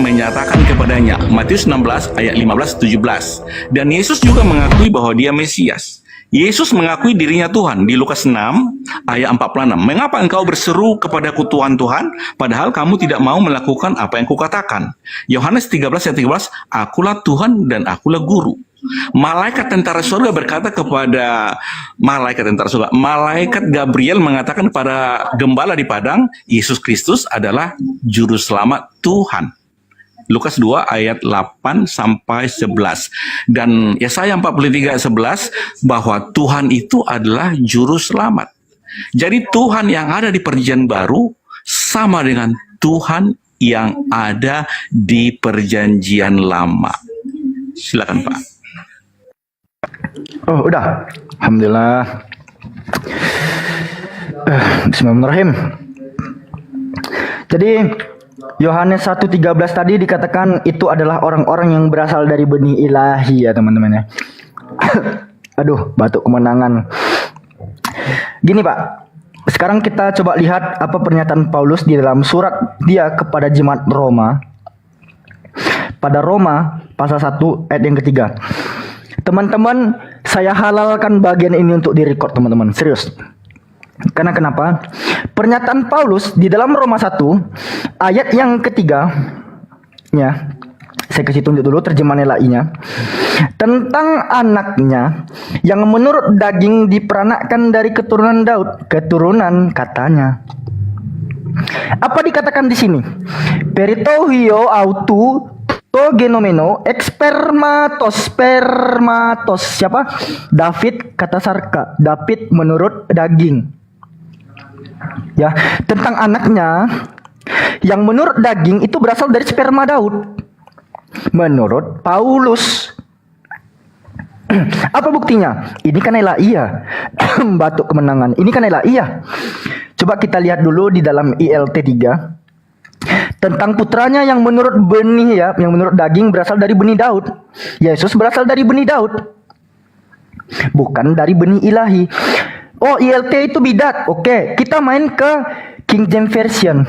menyatakan kepadanya. Matius 16 ayat 15-17. Dan Yesus juga mengakui bahwa dia Mesias. Yesus mengakui dirinya Tuhan di Lukas 6 ayat 46. Mengapa engkau berseru kepadaku Tuhan Tuhan, padahal kamu tidak mau melakukan apa yang kukatakan? Yohanes 13 ayat 13, akulah Tuhan dan akulah guru. Malaikat tentara surga berkata kepada malaikat Gabriel mengatakan kepada gembala di padang, Yesus Kristus adalah juru selamat Tuhan. Lukas 2 ayat 8 sampai 11. Dan Yesaya 43 ayat 11 bahwa Tuhan itu adalah juru selamat. Jadi Tuhan yang ada di Perjanjian Baru sama dengan Tuhan yang ada di Perjanjian Lama. Silakan Pak. Oh, udah. Alhamdulillah. Bismillahirrahmanirrahim. Jadi Yohanes 1:13 tadi dikatakan itu adalah orang-orang yang berasal dari benih ilahi ya teman-teman ya. Aduh, batuk kemenangan. Gini Pak, sekarang kita coba lihat apa pernyataan Paulus di dalam surat dia kepada jemaat Roma. Pada Roma pasal 1 ayat yang ketiga. Teman-teman, saya halalkan bagian ini untuk direcord teman-teman, serius. Karena kenapa? Pernyataan Paulus di dalam Roma 1 ayat yang ketiga ya. Saya kasih tunjuk dulu terjemahan LAI-nya. Tentang anaknya yang menurut daging diperanakkan dari keturunan Daud, keturunan katanya. Apa dikatakan di sini? Peritohio autu to genomeno ekspermatos siapa? David kata Sarka, David menurut daging. Ya, tentang anaknya yang menurut daging itu berasal dari sperma Daud. Menurut Paulus. Apa buktinya? Ini kan Elaia. Batuk kemenangan. Ini kan Elaia. Coba kita lihat dulu di dalam ILT 3. Tentang putranya yang menurut benih ya, yang menurut daging berasal dari benih Daud. Yesus berasal dari benih Daud. Bukan dari benih ilahi. Oh, ILT itu bidat. Oke, kita main ke King James Version.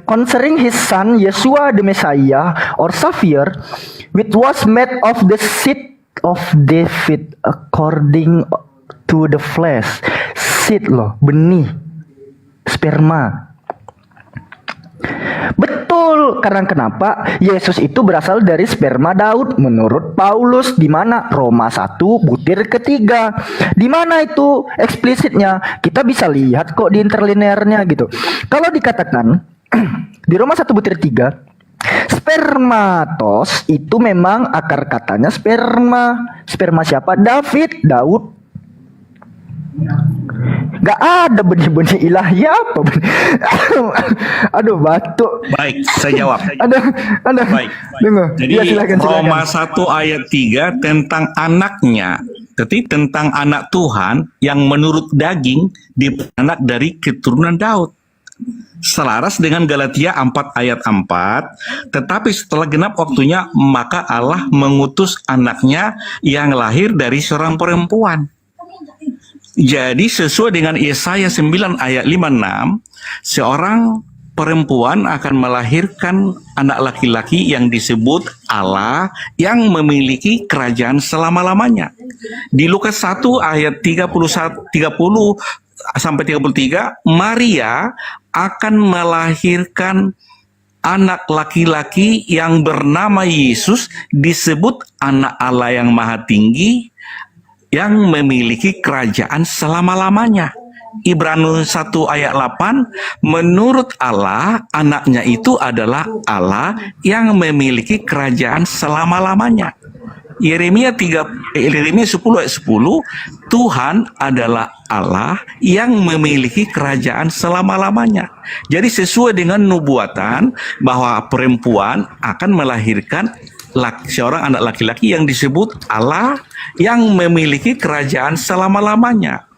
Concerning his son Yeshua the Messiah or Savior, which was made of the seed of David according to the flesh. Seed loh, benih, sperma. Betul, karena kenapa? Yesus itu berasal dari sperma Daud menurut Paulus di mana? Roma 1 butir ketiga. Di mana itu eksplisitnya? Kita bisa lihat kok di interlinearnya gitu. Kalau dikatakan di Roma 1 butir 3, spermatos itu memang akar katanya sperma. Sperma siapa? Daud. Gak ada benih-benih ilahi apa? Aduh, batuk. Baik, saya jawab. Ada. Baik. Jadi Ya, silakan. Roma 1 ayat 3 tentang anaknya. Jadi tentang anak Tuhan yang menurut daging diperanak dari keturunan Daud. Selaras dengan Galatia 4 ayat 4, tetapi setelah genap waktunya maka Allah mengutus anaknya yang lahir dari seorang perempuan. Jadi sesuai dengan Yesaya 9 ayat 56, seorang perempuan akan melahirkan anak laki-laki yang disebut Allah yang memiliki kerajaan selama-lamanya. Di Lukas 1 ayat 30 sampai 33, Maria akan melahirkan anak laki-laki yang bernama Yesus, disebut anak Allah yang Maha Tinggi, yang memiliki kerajaan selama-lamanya. Ibrani 1 ayat 8, menurut Allah, anaknya itu adalah Allah yang memiliki kerajaan selama-lamanya. Yeremia 10 ayat 10, Tuhan adalah Allah yang memiliki kerajaan selama-lamanya. Jadi sesuai dengan nubuatan bahwa perempuan akan melahirkan seorang anak laki-laki yang disebut Allah yang memiliki kerajaan selama-lamanya.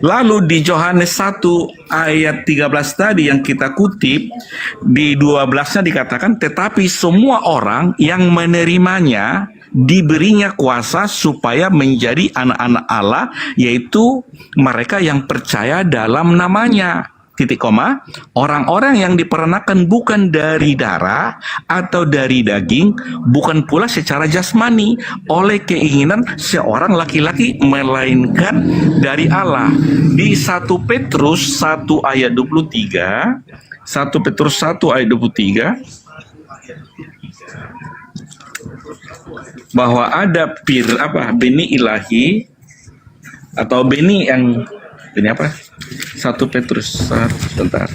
Lalu di Yohanes 1 ayat 13 tadi yang kita kutip, di 12-nya dikatakan, tetapi semua orang yang menerimanya diberinya kuasa supaya menjadi anak-anak Allah, yaitu mereka yang percaya dalam namanya. titik koma, orang-orang yang diperanakan bukan dari darah atau dari daging, bukan pula secara jasmani oleh keinginan seorang laki-laki, melainkan dari Allah. Di 1 Petrus 1 ayat 23, 1 Petrus 1 ayat 23, bahwa ada benih ilahi atau benih yang ini apa? 1 Petrus sebentar.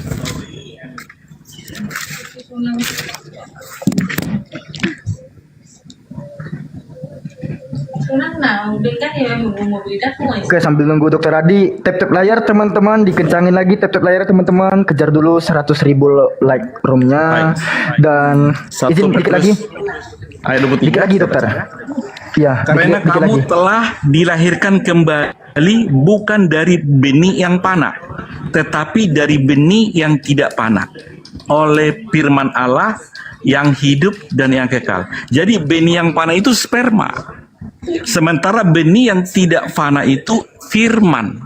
Oke, sambil nunggu Dokter Adi, tap-tap layar teman-teman, dikencangin lagi tap-tap layar teman-teman, kejar dulu 100.000 like roomnya. Dan 1 izin dikit lagi, ayat 23. dikit lagi Dokter. Ya, Karena dikit kamu lagi. telah dilahirkan kembali bukan dari benih yang panah, tetapi dari benih yang tidak panah, oleh firman Allah yang hidup dan yang kekal. Jadi benih yang panah itu sperma, sementara benih yang tidak panah itu firman.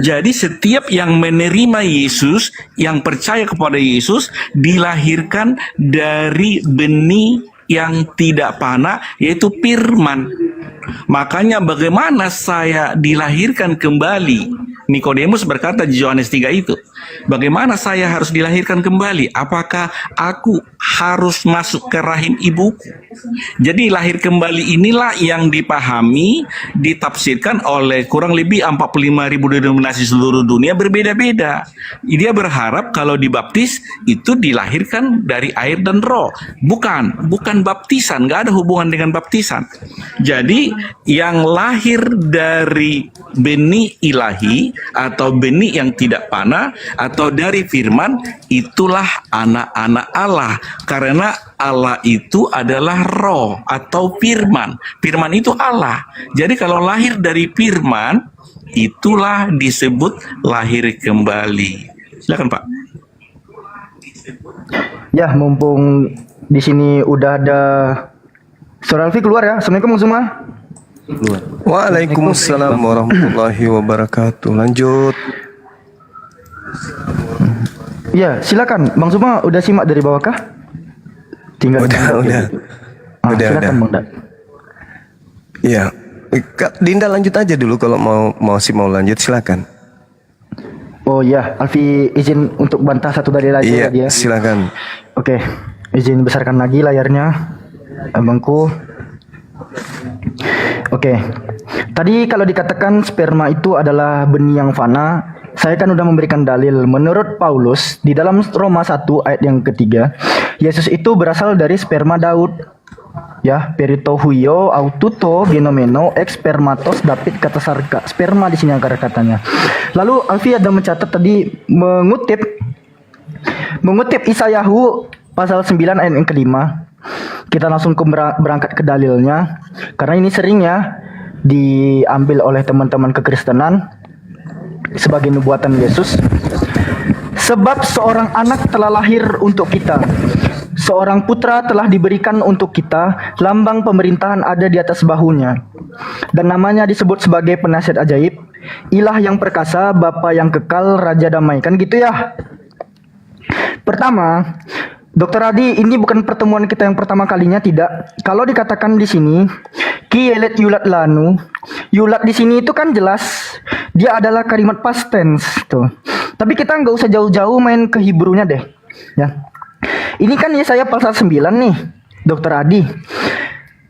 Jadi setiap yang menerima Yesus, yang percaya kepada Yesus, dilahirkan dari benih yang tidak panah, yaitu firman. Makanya bagaimana saya dilahirkan kembali? Nikodemus berkata di Yohanes 3 itu, bagaimana saya harus dilahirkan kembali? Apakah aku harus masuk ke rahim ibuku? Jadi lahir kembali inilah yang dipahami, ditafsirkan oleh kurang lebih 45.000 denominasi seluruh dunia, berbeda-beda. Dia berharap kalau dibaptis itu dilahirkan dari air dan roh. Bukan baptisan, nggak ada hubungan dengan baptisan. Jadi yang lahir dari benih ilahi atau benih yang tidak panah atau dari firman, itulah anak-anak Allah. Karena Allah itu adalah roh atau firman. Firman itu Allah. Jadi kalau lahir dari firman, itulah disebut lahir kembali. Silakan Pak. Ya, mumpung di sini udah ada Saudara Alfi keluar ya. Assalamualaikum semua. Waalaikumsalam warahmatullahi wabarakatuh. Lanjut. Ya, silakan Bang Suma, udah simak dari bawah kah? Tinggal Udah. Silakan Bang Dak. Iya. Kak Dinda lanjut aja dulu kalau mau lanjut silakan. Oh ya, Alfi izin untuk bantah satu dari layar Iya, dia. silakan. Oke, izin besarkan lagi layarnya, abangku. Oke, tadi kalau dikatakan sperma itu adalah benih yang fana, saya kan udah memberikan dalil. Menurut Paulus di dalam Roma 1 ayat yang ketiga, Yesus itu berasal dari sperma Daud. Ya, perito huio aututo genomeno ex spermatos David kata sarka. Sperma di sini akar katanya. Lalu Alfi ada mencatat tadi mengutip Isayahu pasal 9 ayat yang kelima. Kita langsung berangkat ke dalilnya, karena ini sering ya diambil oleh teman-teman kekristenan sebagai nubuatan Yesus. Sebab seorang anak telah lahir untuk kita, seorang putra telah diberikan untuk kita, lambang pemerintahan ada di atas bahunya, dan namanya disebut sebagai penasihat ajaib, Ilah yang perkasa, Bapa yang kekal, Raja damai. Kan gitu ya. Pertama, Dokter Adi, ini bukan pertemuan kita yang pertama kalinya, tidak. Kalau dikatakan di sini, ki yelet yulat lanu, yulat di sini itu kan jelas dia adalah kalimat past tense tuh. Tapi kita nggak usah jauh-jauh main ke Hebrew-nya deh, ya. Ini kan Yesaya pasal 9 nih, Dokter Adi.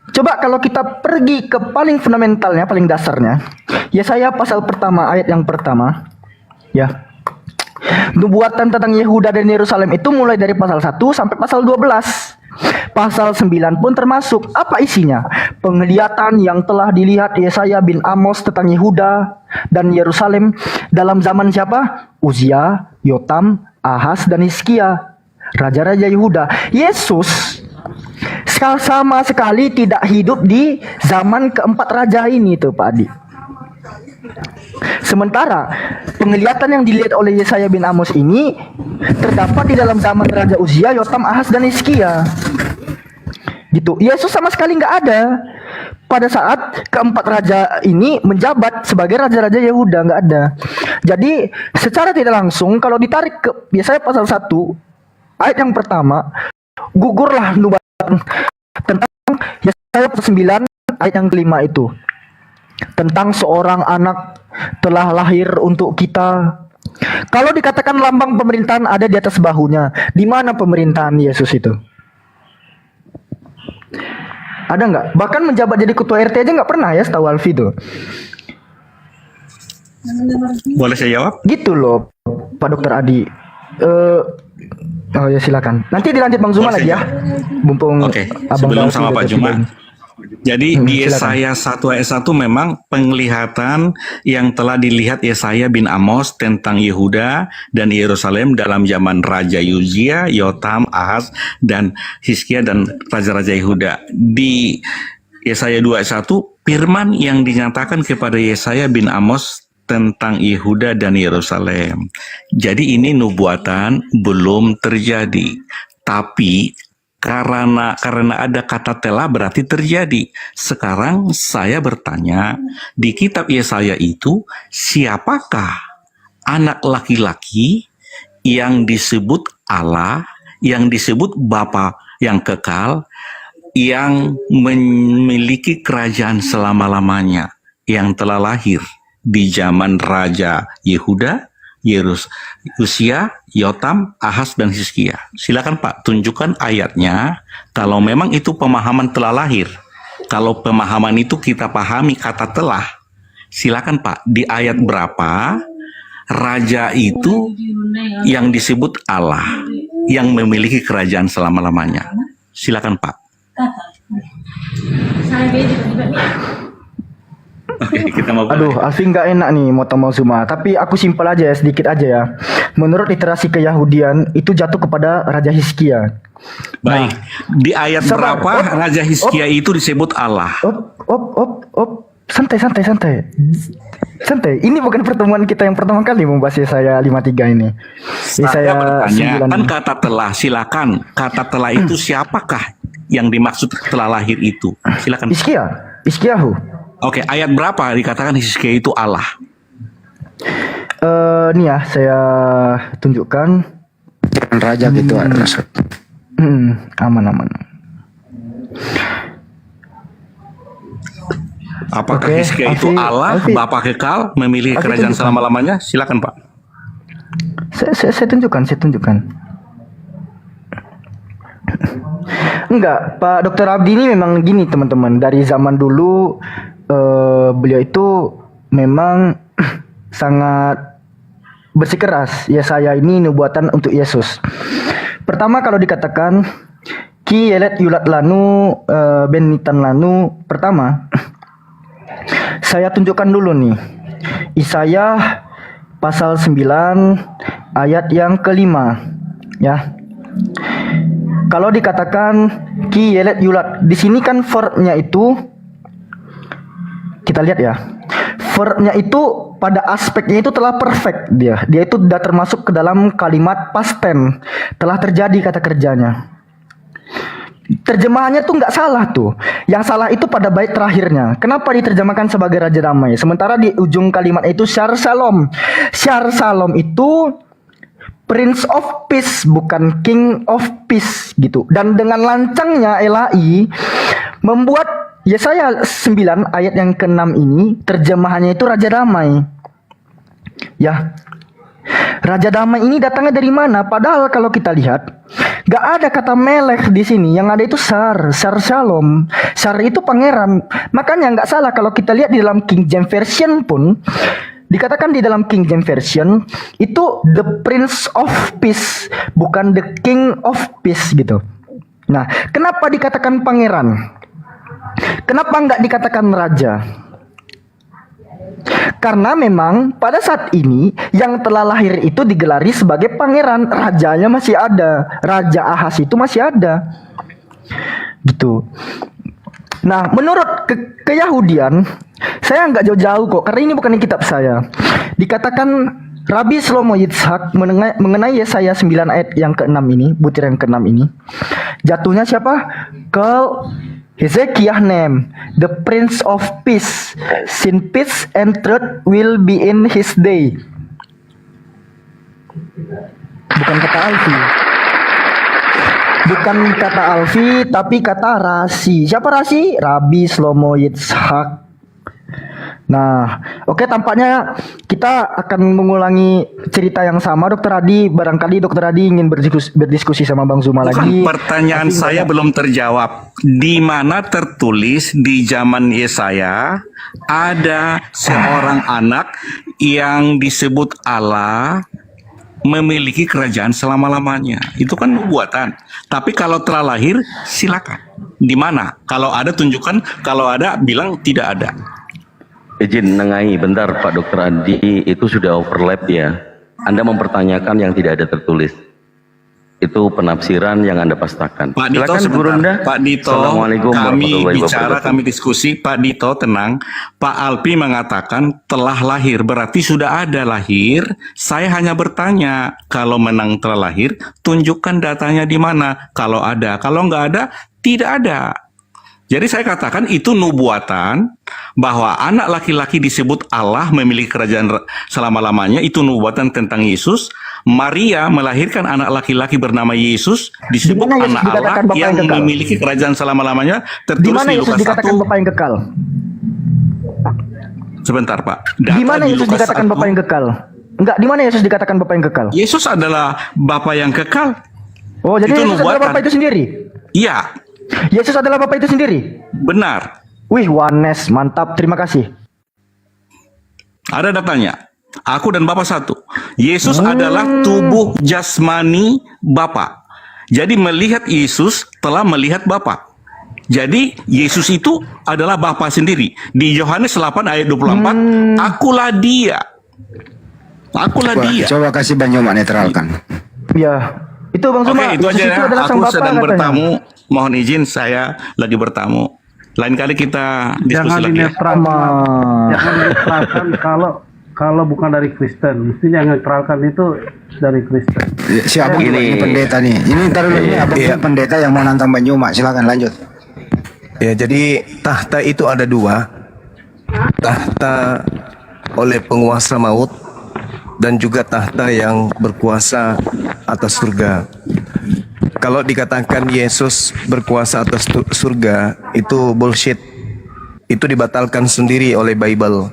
Coba kalau kita pergi ke paling fundamentalnya, paling dasarnya, Yesaya pasal pertama ayat yang pertama, ya. Nubuatan tentang Yehuda dan Yerusalem itu mulai dari pasal 1 sampai pasal 12. Pasal 9 pun termasuk. Apa isinya? Penglihatan yang telah dilihat Yesaya bin Amos tentang Yehuda dan Yerusalem dalam zaman siapa? Uzia, Yotam, Ahaz, dan Hizkia, raja-raja Yehuda. Yesus sama sekali tidak hidup di zaman keempat raja ini tuh Pak Adi. Sementara penglihatan yang dilihat oleh Yesaya bin Amos ini terdapat di dalam zaman Raja Uzia, Yotam, Ahaz, dan Hizkia. Gitu. Yesus sama sekali nggak ada. pada saat keempat raja ini menjabat sebagai raja-raja Yehuda, nggak ada. Jadi secara tidak langsung kalau ditarik ke Yesaya pasal 1 ayat yang pertama, gugurlah nubuatan tentang Yesaya pasal 9 ayat yang kelima itu. Tentang seorang anak telah lahir untuk kita. Kalau dikatakan lambang pemerintahan ada di atas bahunya, di mana pemerintahan Yesus itu? Ada nggak? Bahkan menjabat jadi ketua RT aja nggak pernah ya, setahu Alfi tuh. Boleh saya jawab? Gitu loh, Pak Dokter Adi. Oh ya silakan. Nanti dilanjut Bang Zuma Boleh lagi ya. saya Mumpung Oke, Abang sebelum Alfi sama udah Pak kasih Juma. bagi. Jadi di Silakan. Yesaya 1 ayat 1 memang penglihatan yang telah dilihat Yesaya bin Amos tentang Yehuda dan Yerusalem dalam zaman Raja Uzia, Yotam, Ahaz, dan Hizkia dan Raja-Raja Yehuda. Di Yesaya 2 ayat 1, firman yang dinyatakan kepada Yesaya bin Amos tentang Yehuda dan Yerusalem. Jadi ini nubuatan belum terjadi. Tapi karena ada kata telah berarti terjadi. Sekarang saya bertanya, di kitab Yesaya itu siapakah anak laki-laki yang disebut Allah, yang disebut Bapa yang kekal, yang memiliki kerajaan selama-lamanya, yang telah lahir di zaman Raja Yehuda, Uzia, Yotam, Ahaz, dan Hizkia. Silakan Pak, tunjukkan ayatnya. Kalau memang itu pemahaman telah lahir, kalau pemahaman itu kita pahami kata telah, silakan Pak, di ayat berapa raja itu yang disebut Allah, yang memiliki kerajaan selama-lamanya? Silakan Pak. Oke, kita mau Aduh, Alfi nggak enak nih mau Bang Zuma. Tapi aku simpel aja ya, sedikit aja ya. Menurut literasi Keyahudian itu jatuh kepada Raja Hizkia. Baik, di ayat sabar. berapa Raja Hizkia itu disebut Allah? Santai. Santai. Ini bukan pertemuan kita yang pertama kali membahas Yesaya 53 ini. Saya bertanya, 9 kan ini. kata telah, silakan. Kata telah itu siapakah yang dimaksud telah lahir itu? Silakan. Hizkiyahu. Oke, ayat berapa dikatakan Hizkia itu Allah? Nih ya, saya tunjukkan. Raja gitu maksud. Aman. Apakah Oke, Hizkia itu Alfi, Allah, Alfi. Bapa kekal, memiliki Alfi kerajaan tunjukkan. selama-lamanya? Silakan Pak. Saya tunjukkan. Enggak, Pak Dokter Abdi ini memang gini teman-teman. Dari zaman dulu beliau itu memang sangat bersikeras. Yesaya ini nubuatan untuk Yesus. Pertama kalau dikatakan Ki yelet yulat lanu benitan lanu. Pertama saya tunjukkan dulu nih Yesaya pasal 9 ayat yang kelima ya. Kalau dikatakan ki yelet yulat, di sini kan verbnya itu kita lihat ya. Verbnya itu pada aspeknya itu telah perfect dia. Dia itu sudah termasuk ke dalam kalimat past tense. Telah terjadi kata kerjanya. Terjemahannya tuh nggak salah tuh. Yang salah itu pada bait terakhirnya. Kenapa diterjemahkan sebagai Raja Damai? Sementara di ujung kalimat itu Syar Shalom. Syar Shalom itu Prince of Peace, bukan King of Peace gitu. Dan dengan lancangnya Elai membuat Yesaya 9 ayat yang ke-6 ini terjemahannya itu Raja Damai. Ya. Raja Damai ini datangnya dari mana? Padahal kalau kita lihat gak ada kata melek di sini. Yang ada itu Syar Shalom. Syar itu pangeran. Makanya nggak salah kalau kita lihat di dalam King James Version pun dikatakan di dalam King James Version itu the Prince of Peace, bukan the King of Peace gitu. Nah, kenapa dikatakan pangeran? Kenapa nggak dikatakan raja? Karena memang pada saat ini yang telah lahir itu digelari sebagai pangeran, rajanya masih ada, Raja Ahaz itu masih ada, gitu. Nah, menurut Keyahudian, saya nggak jauh-jauh kok, karena ini bukan di kitab saya. Dikatakan Rabbi Shlomo Yitzhak mengenai Yesaya 9 ayat yang ke-6 ini, butir yang ke-6 ini, jatuhnya siapa? Ke Hezekiah name, the Prince of Peace, sin peace and truth will be in his day. Bukan kata Alfi. Bukan kata Alfi, tapi kata Rasi. Siapa Rasi? Rabi Shlomo Yitzhak. Nah, oke, tampaknya kita akan mengulangi cerita yang sama, Dokter Adi. Barangkali Dokter Adi ingin berdiskusi sama Bang Zuma lagi. Pertanyaan saya belum terjawab. Di mana tertulis di zaman Yesaya ada seorang anak yang disebut Allah memiliki kerajaan selama-lamanya. Itu kan nubuatan. Tapi kalau telah lahir, silakan. Di mana? Kalau ada tunjukkan, kalau ada bilang tidak ada. Izin nengahi bentar Pak Dokter Adi, itu sudah overlap ya. Anda mempertanyakan yang tidak ada tertulis. Itu penafsiran yang Anda pastakan. Pak Dito, Silakan, sebentar. Gurunda. Pak Dito, Assalamualaikum kami warahmatullahi bicara, wabarakatuh. kami diskusi. Pak Dito, tenang. Pak Alpi mengatakan telah lahir, berarti sudah ada lahir. Saya hanya bertanya, kalau menang telah lahir, tunjukkan datanya di mana. Kalau ada, kalau nggak ada, tidak ada. Jadi saya katakan itu nubuatan bahwa anak laki-laki disebut Allah memiliki kerajaan selama-lamanya, itu nubuatan tentang Yesus. Maria melahirkan anak laki-laki bernama Yesus disebut Di mana Yesus anak Allah dikatakan Bapa yang yang kekal? memiliki kerajaan selama-lamanya, Di tertulis mana di Yesus Lukas dikatakan 1. Bapa yang kekal? Sebentar Pak. Data Di mana Yesus Lukas dikatakan 1, Bapa yang kekal? Enggak, di mana Yesus dikatakan Bapa yang kekal? Yesus adalah Bapa yang kekal. Oh, jadi Itu Yesus adalah nubuatan. Bapa itu sendiri. Iya, Yesus adalah Bapa itu sendiri. benar. Wih, Wanes, mantap. Terima kasih. Ada datanya. Aku dan Bapa satu. Yesus adalah tubuh jasmani Bapa. Jadi melihat Yesus telah melihat Bapa. Jadi Yesus itu adalah Bapa sendiri. Di Yohanes 8 ayat 24, akulah dia. Akulah Wah, dia. coba kasih Bang Yoma netralkan. Ya, itu Bang Oke, Zuma. itu Yesus aja itu ya. adalah sang Aku Bapa sedang katanya. bertamu. Mohon izin, saya lagi bertamu. Lain kali kita diskusi Jangan lagi ya. dinetralkan. Sama. Jangan dinetralkan kalau bukan dari Kristen. Mestinya yang netralkan itu dari Kristen. Siapa ini pendeta nih? Ini ntar dulu ini abang ini pendeta yang mau nantang Bang Yoma. Silakan lanjut. Ya, jadi tahta itu ada dua. Tahta oleh penguasa maut dan juga tahta yang berkuasa atas surga. Kalau dikatakan Yesus berkuasa atas surga, itu bullshit. Itu dibatalkan sendiri oleh Bible.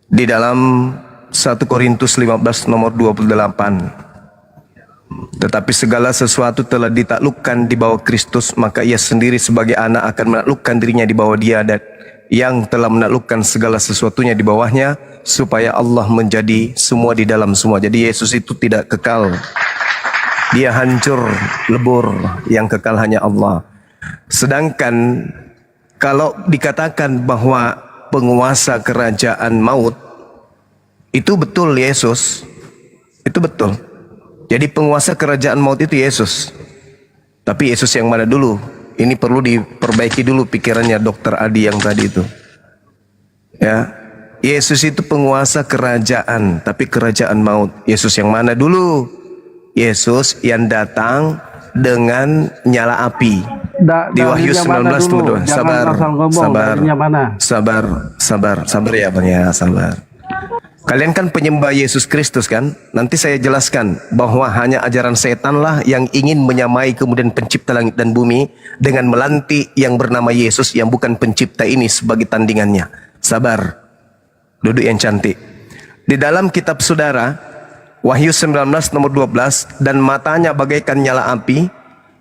Di dalam 1 Korintus 15 nomor 28. Tetapi segala sesuatu telah ditaklukkan di bawah Kristus, maka ia sendiri sebagai anak akan menaklukkan dirinya di bawah dia, dan yang telah menaklukkan segala sesuatunya di bawahnya, supaya Allah menjadi semua di dalam semua. Jadi Yesus itu tidak kekal. Dia hancur, lebur, yang kekal hanya Allah. Sedangkan kalau dikatakan bahwa penguasa kerajaan maut, itu betul Yesus. Itu betul. Jadi penguasa kerajaan maut itu Yesus. Tapi Yesus yang mana dulu? Ini perlu diperbaiki dulu pikirannya Dokter Adi yang tadi itu. Ya, Yesus itu penguasa kerajaan, tapi kerajaan maut. Yesus yang mana dulu? Yesus yang datang dengan nyala api. Di Wahyu 19 teman-teman. Sabar ya Bang ya, sabar. Kalian kan penyembah Yesus Kristus kan? Nanti saya jelaskan bahwa hanya ajaran setanlah yang ingin menyamai kemudian pencipta langit dan bumi dengan melantik yang bernama Yesus yang bukan pencipta ini sebagai tandingannya. Sabar. Duduk yang cantik. Di dalam kitab saudara, Wahyu 19 nomor 12, dan matanya bagaikan nyala api,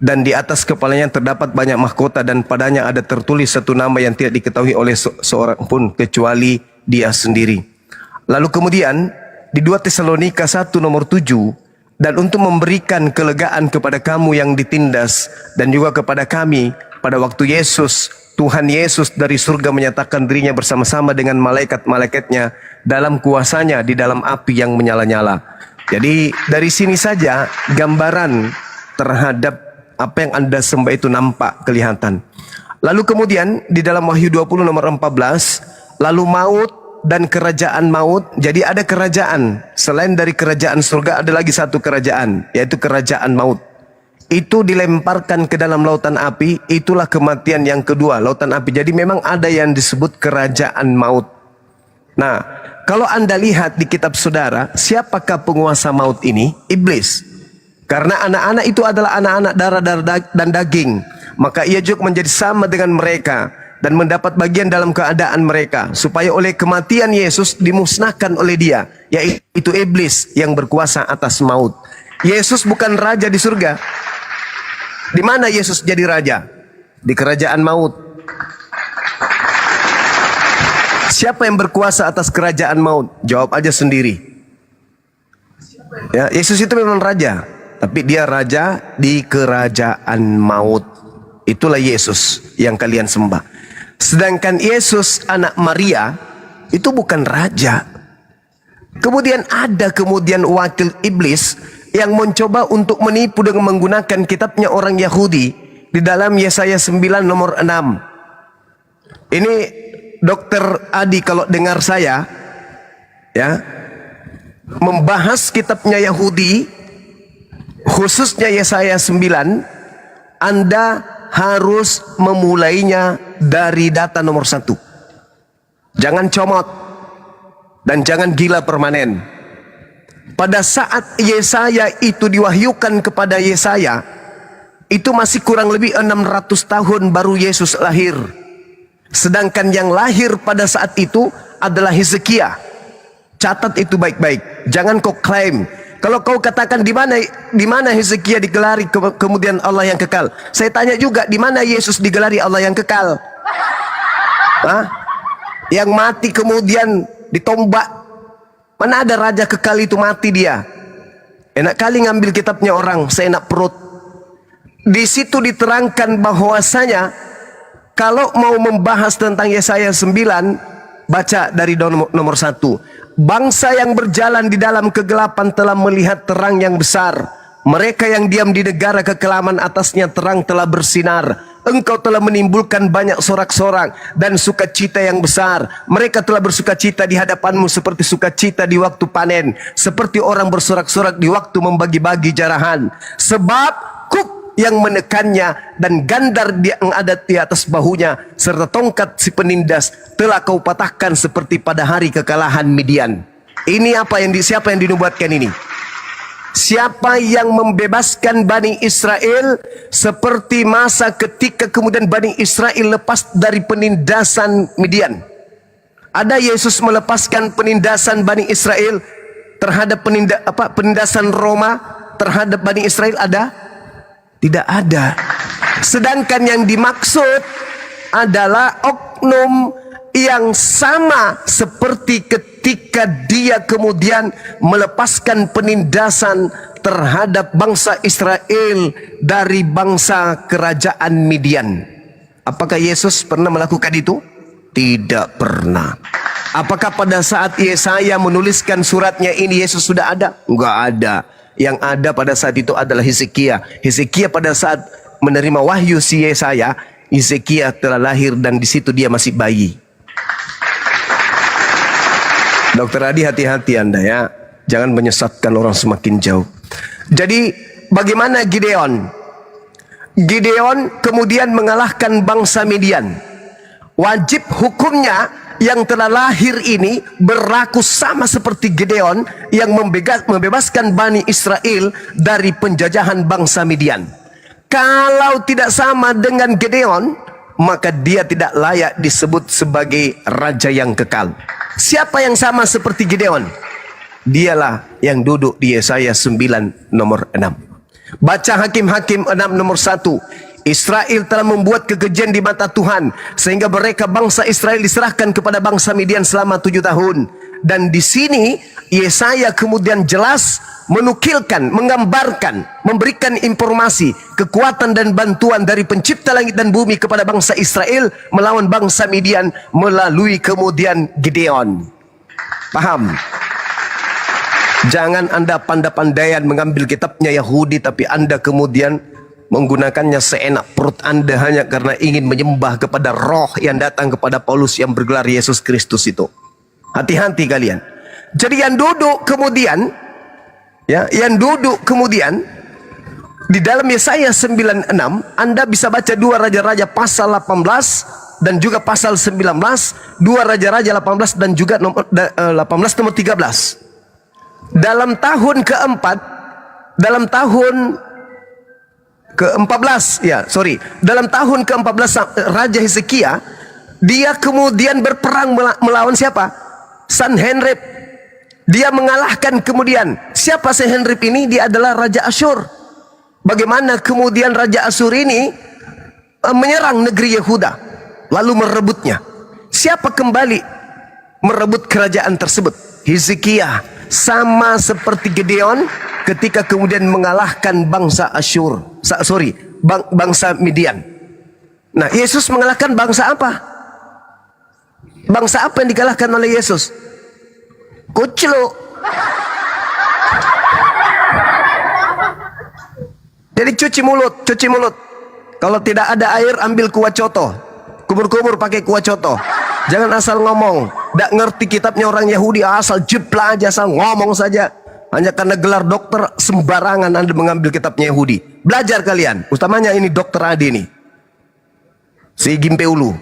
dan di atas kepalanya terdapat banyak mahkota, dan padanya ada tertulis satu nama yang tidak diketahui oleh seorang pun kecuali dia sendiri. Lalu kemudian di 2 Tesalonika 1 nomor 7, dan untuk memberikan kelegaan kepada kamu yang ditindas dan juga kepada kami pada waktu Yesus, Tuhan Yesus dari surga menyatakan dirinya bersama-sama dengan malaikat-malaikatnya dalam kuasanya di dalam api yang menyala-nyala. Jadi dari sini saja gambaran terhadap apa yang Anda sembah itu nampak kelihatan. Lalu kemudian di dalam Wahyu 20 nomor 14, lalu maut dan kerajaan maut. Jadi ada kerajaan selain dari kerajaan surga, ada lagi satu kerajaan, yaitu kerajaan maut. itu dilemparkan ke dalam lautan api, itulah kematian yang kedua, lautan api. Jadi memang ada yang disebut kerajaan maut. Nah, kalau Anda lihat di kitab saudara, siapakah penguasa maut ini? Iblis. Karena anak-anak itu adalah anak-anak darah dan daging, maka ia juga menjadi sama dengan mereka dan mendapat bagian dalam keadaan mereka, supaya oleh kematian Yesus dimusnahkan oleh dia, yaitu iblis yang berkuasa atas maut. Yesus bukan raja di surga. Di mana Yesus jadi raja? Di kerajaan maut. Siapa yang berkuasa atas kerajaan maut? Jawab aja sendiri. Ya, Yesus itu memang raja, tapi dia raja di kerajaan maut. Itulah Yesus yang kalian sembah. Sedangkan Yesus anak Maria itu bukan raja. Kemudian ada wakil iblis yang mencoba untuk menipu dengan menggunakan kitabnya orang Yahudi di dalam Yesaya 9 nomor 6. Ini Dokter Adi kalau dengar saya ya membahas kitabnya Yahudi, khususnya Yesaya 9, Anda harus memulainya dari data nomor 1. Jangan comot dan jangan gila permanen. Pada saat Yesaya itu diwahyukan kepada Yesaya, itu masih kurang lebih 600 tahun baru Yesus lahir. Sedangkan yang lahir pada saat itu adalah Hezekia. Catat itu baik-baik. Jangan kau klaim. Kalau kau katakan di mana Hezekia digelari kemudian Allah yang kekal. Saya tanya juga, di mana Yesus digelari Allah yang kekal? Hah? Yang mati kemudian ditombak. Mana ada raja kekal itu mati dia? Enak kali ngambil kitabnya orang, seenak perut. Di situ diterangkan bahwasanya kalau mau membahas tentang Yesaya 9, baca dari nomor 1. Bangsa yang berjalan di dalam kegelapan telah melihat terang yang besar. Mereka yang diam di negara kekelaman atasnya terang telah bersinar. Engkau telah menimbulkan banyak sorak-sorak dan sukacita yang besar. Mereka telah bersukacita di hadapanmu seperti sukacita di waktu panen, seperti orang bersorak-sorak di waktu membagi-bagi jarahan. Sebab kuk yang menekannya dan gandar yang ada di atas bahunya serta tongkat si penindas telah kau patahkan seperti pada hari kekalahan Midian. Ini siapa yang dinubuatkan ini? Siapa yang membebaskan Bani Israel seperti masa ketika kemudian Bani Israel lepas dari penindasan Midian? Ada Yesus melepaskan penindasan Bani Israel terhadap penindasan Roma terhadap Bani Israel ada? Tidak ada. Sedangkan yang dimaksud adalah oknum yang sama seperti ketika dia kemudian melepaskan penindasan terhadap bangsa Israel dari bangsa kerajaan Midian. Apakah Yesus pernah melakukan itu? Tidak pernah. Apakah pada saat Yesaya menuliskan suratnya ini Yesus sudah ada? Enggak ada. Yang ada pada saat itu adalah Hezekia. Hezekia pada saat menerima wahyu si Yesaya, Hezekia telah lahir dan di situ dia masih bayi. Dokter Adi, hati-hati Anda ya. Jangan menyesatkan orang semakin jauh. Jadi bagaimana Gideon? Gideon kemudian mengalahkan bangsa Midian. Wajib hukumnya yang telah lahir ini berlaku sama seperti Gideon yang membebaskan Bani Israel dari penjajahan bangsa Midian. Kalau tidak sama dengan Gideon, maka dia tidak layak disebut sebagai raja yang kekal. Siapa yang sama seperti Gideon? Dialah yang duduk di Yesaya 9 nomor 6. Baca Hakim-Hakim 6 nomor 1. Israel telah membuat kekejian di mata Tuhan sehingga mereka bangsa Israel diserahkan kepada bangsa Midian selama 7 tahun. Dan di sini Yesaya kemudian jelas menukilkan, menggambarkan, memberikan informasi kekuatan dan bantuan dari pencipta langit dan bumi kepada bangsa Israel melawan bangsa Midian melalui kemudian Gideon. Paham? Jangan Anda pandai-pandaian mengambil kitabnya Yahudi tapi Anda kemudian menggunakannya seenak perut Anda hanya karena ingin menyembah kepada roh yang datang kepada Paulus yang bergelar Yesus Kristus itu. Hati-hati kalian. Jadi yang duduk kemudian Di dalam Yesaya 96 Anda bisa baca 2 Raja-Raja pasal 18 dan juga pasal 19, 2 Raja-Raja 18 dan juga 18 nomor 13. Dalam tahun keempat, dalam tahun ke-14 ya, dalam tahun ke-14 Raja Hezekia, dia kemudian berperang melawan siapa? Sanherib. Dia mengalahkan kemudian. Siapa Sanherib ini? Dia adalah Raja Asyur. Bagaimana kemudian Raja Asyur ini menyerang negeri Yehuda, lalu merebutnya. Siapa kembali merebut kerajaan tersebut? Hezekia. Sama seperti Gideon ketika kemudian mengalahkan bangsa Asyur, bangsa Midian. Nah, Yesus mengalahkan bangsa apa? Bangsa apa yang dikalahkan oleh Yesus? Kuclu. Jadi cuci mulut. Kalau tidak ada air, ambil kuah coto. Kubur-kubur pakai kuah coto. Jangan asal ngomong. Tidak ngerti kitabnya orang Yahudi, asal jepla aja, asal ngomong saja. Hanya karena gelar dokter, sembarangan Anda mengambil kitabnya Yahudi. Belajar kalian. Utamanya ini Dokter Adi nih. Si Gimpe Ulu.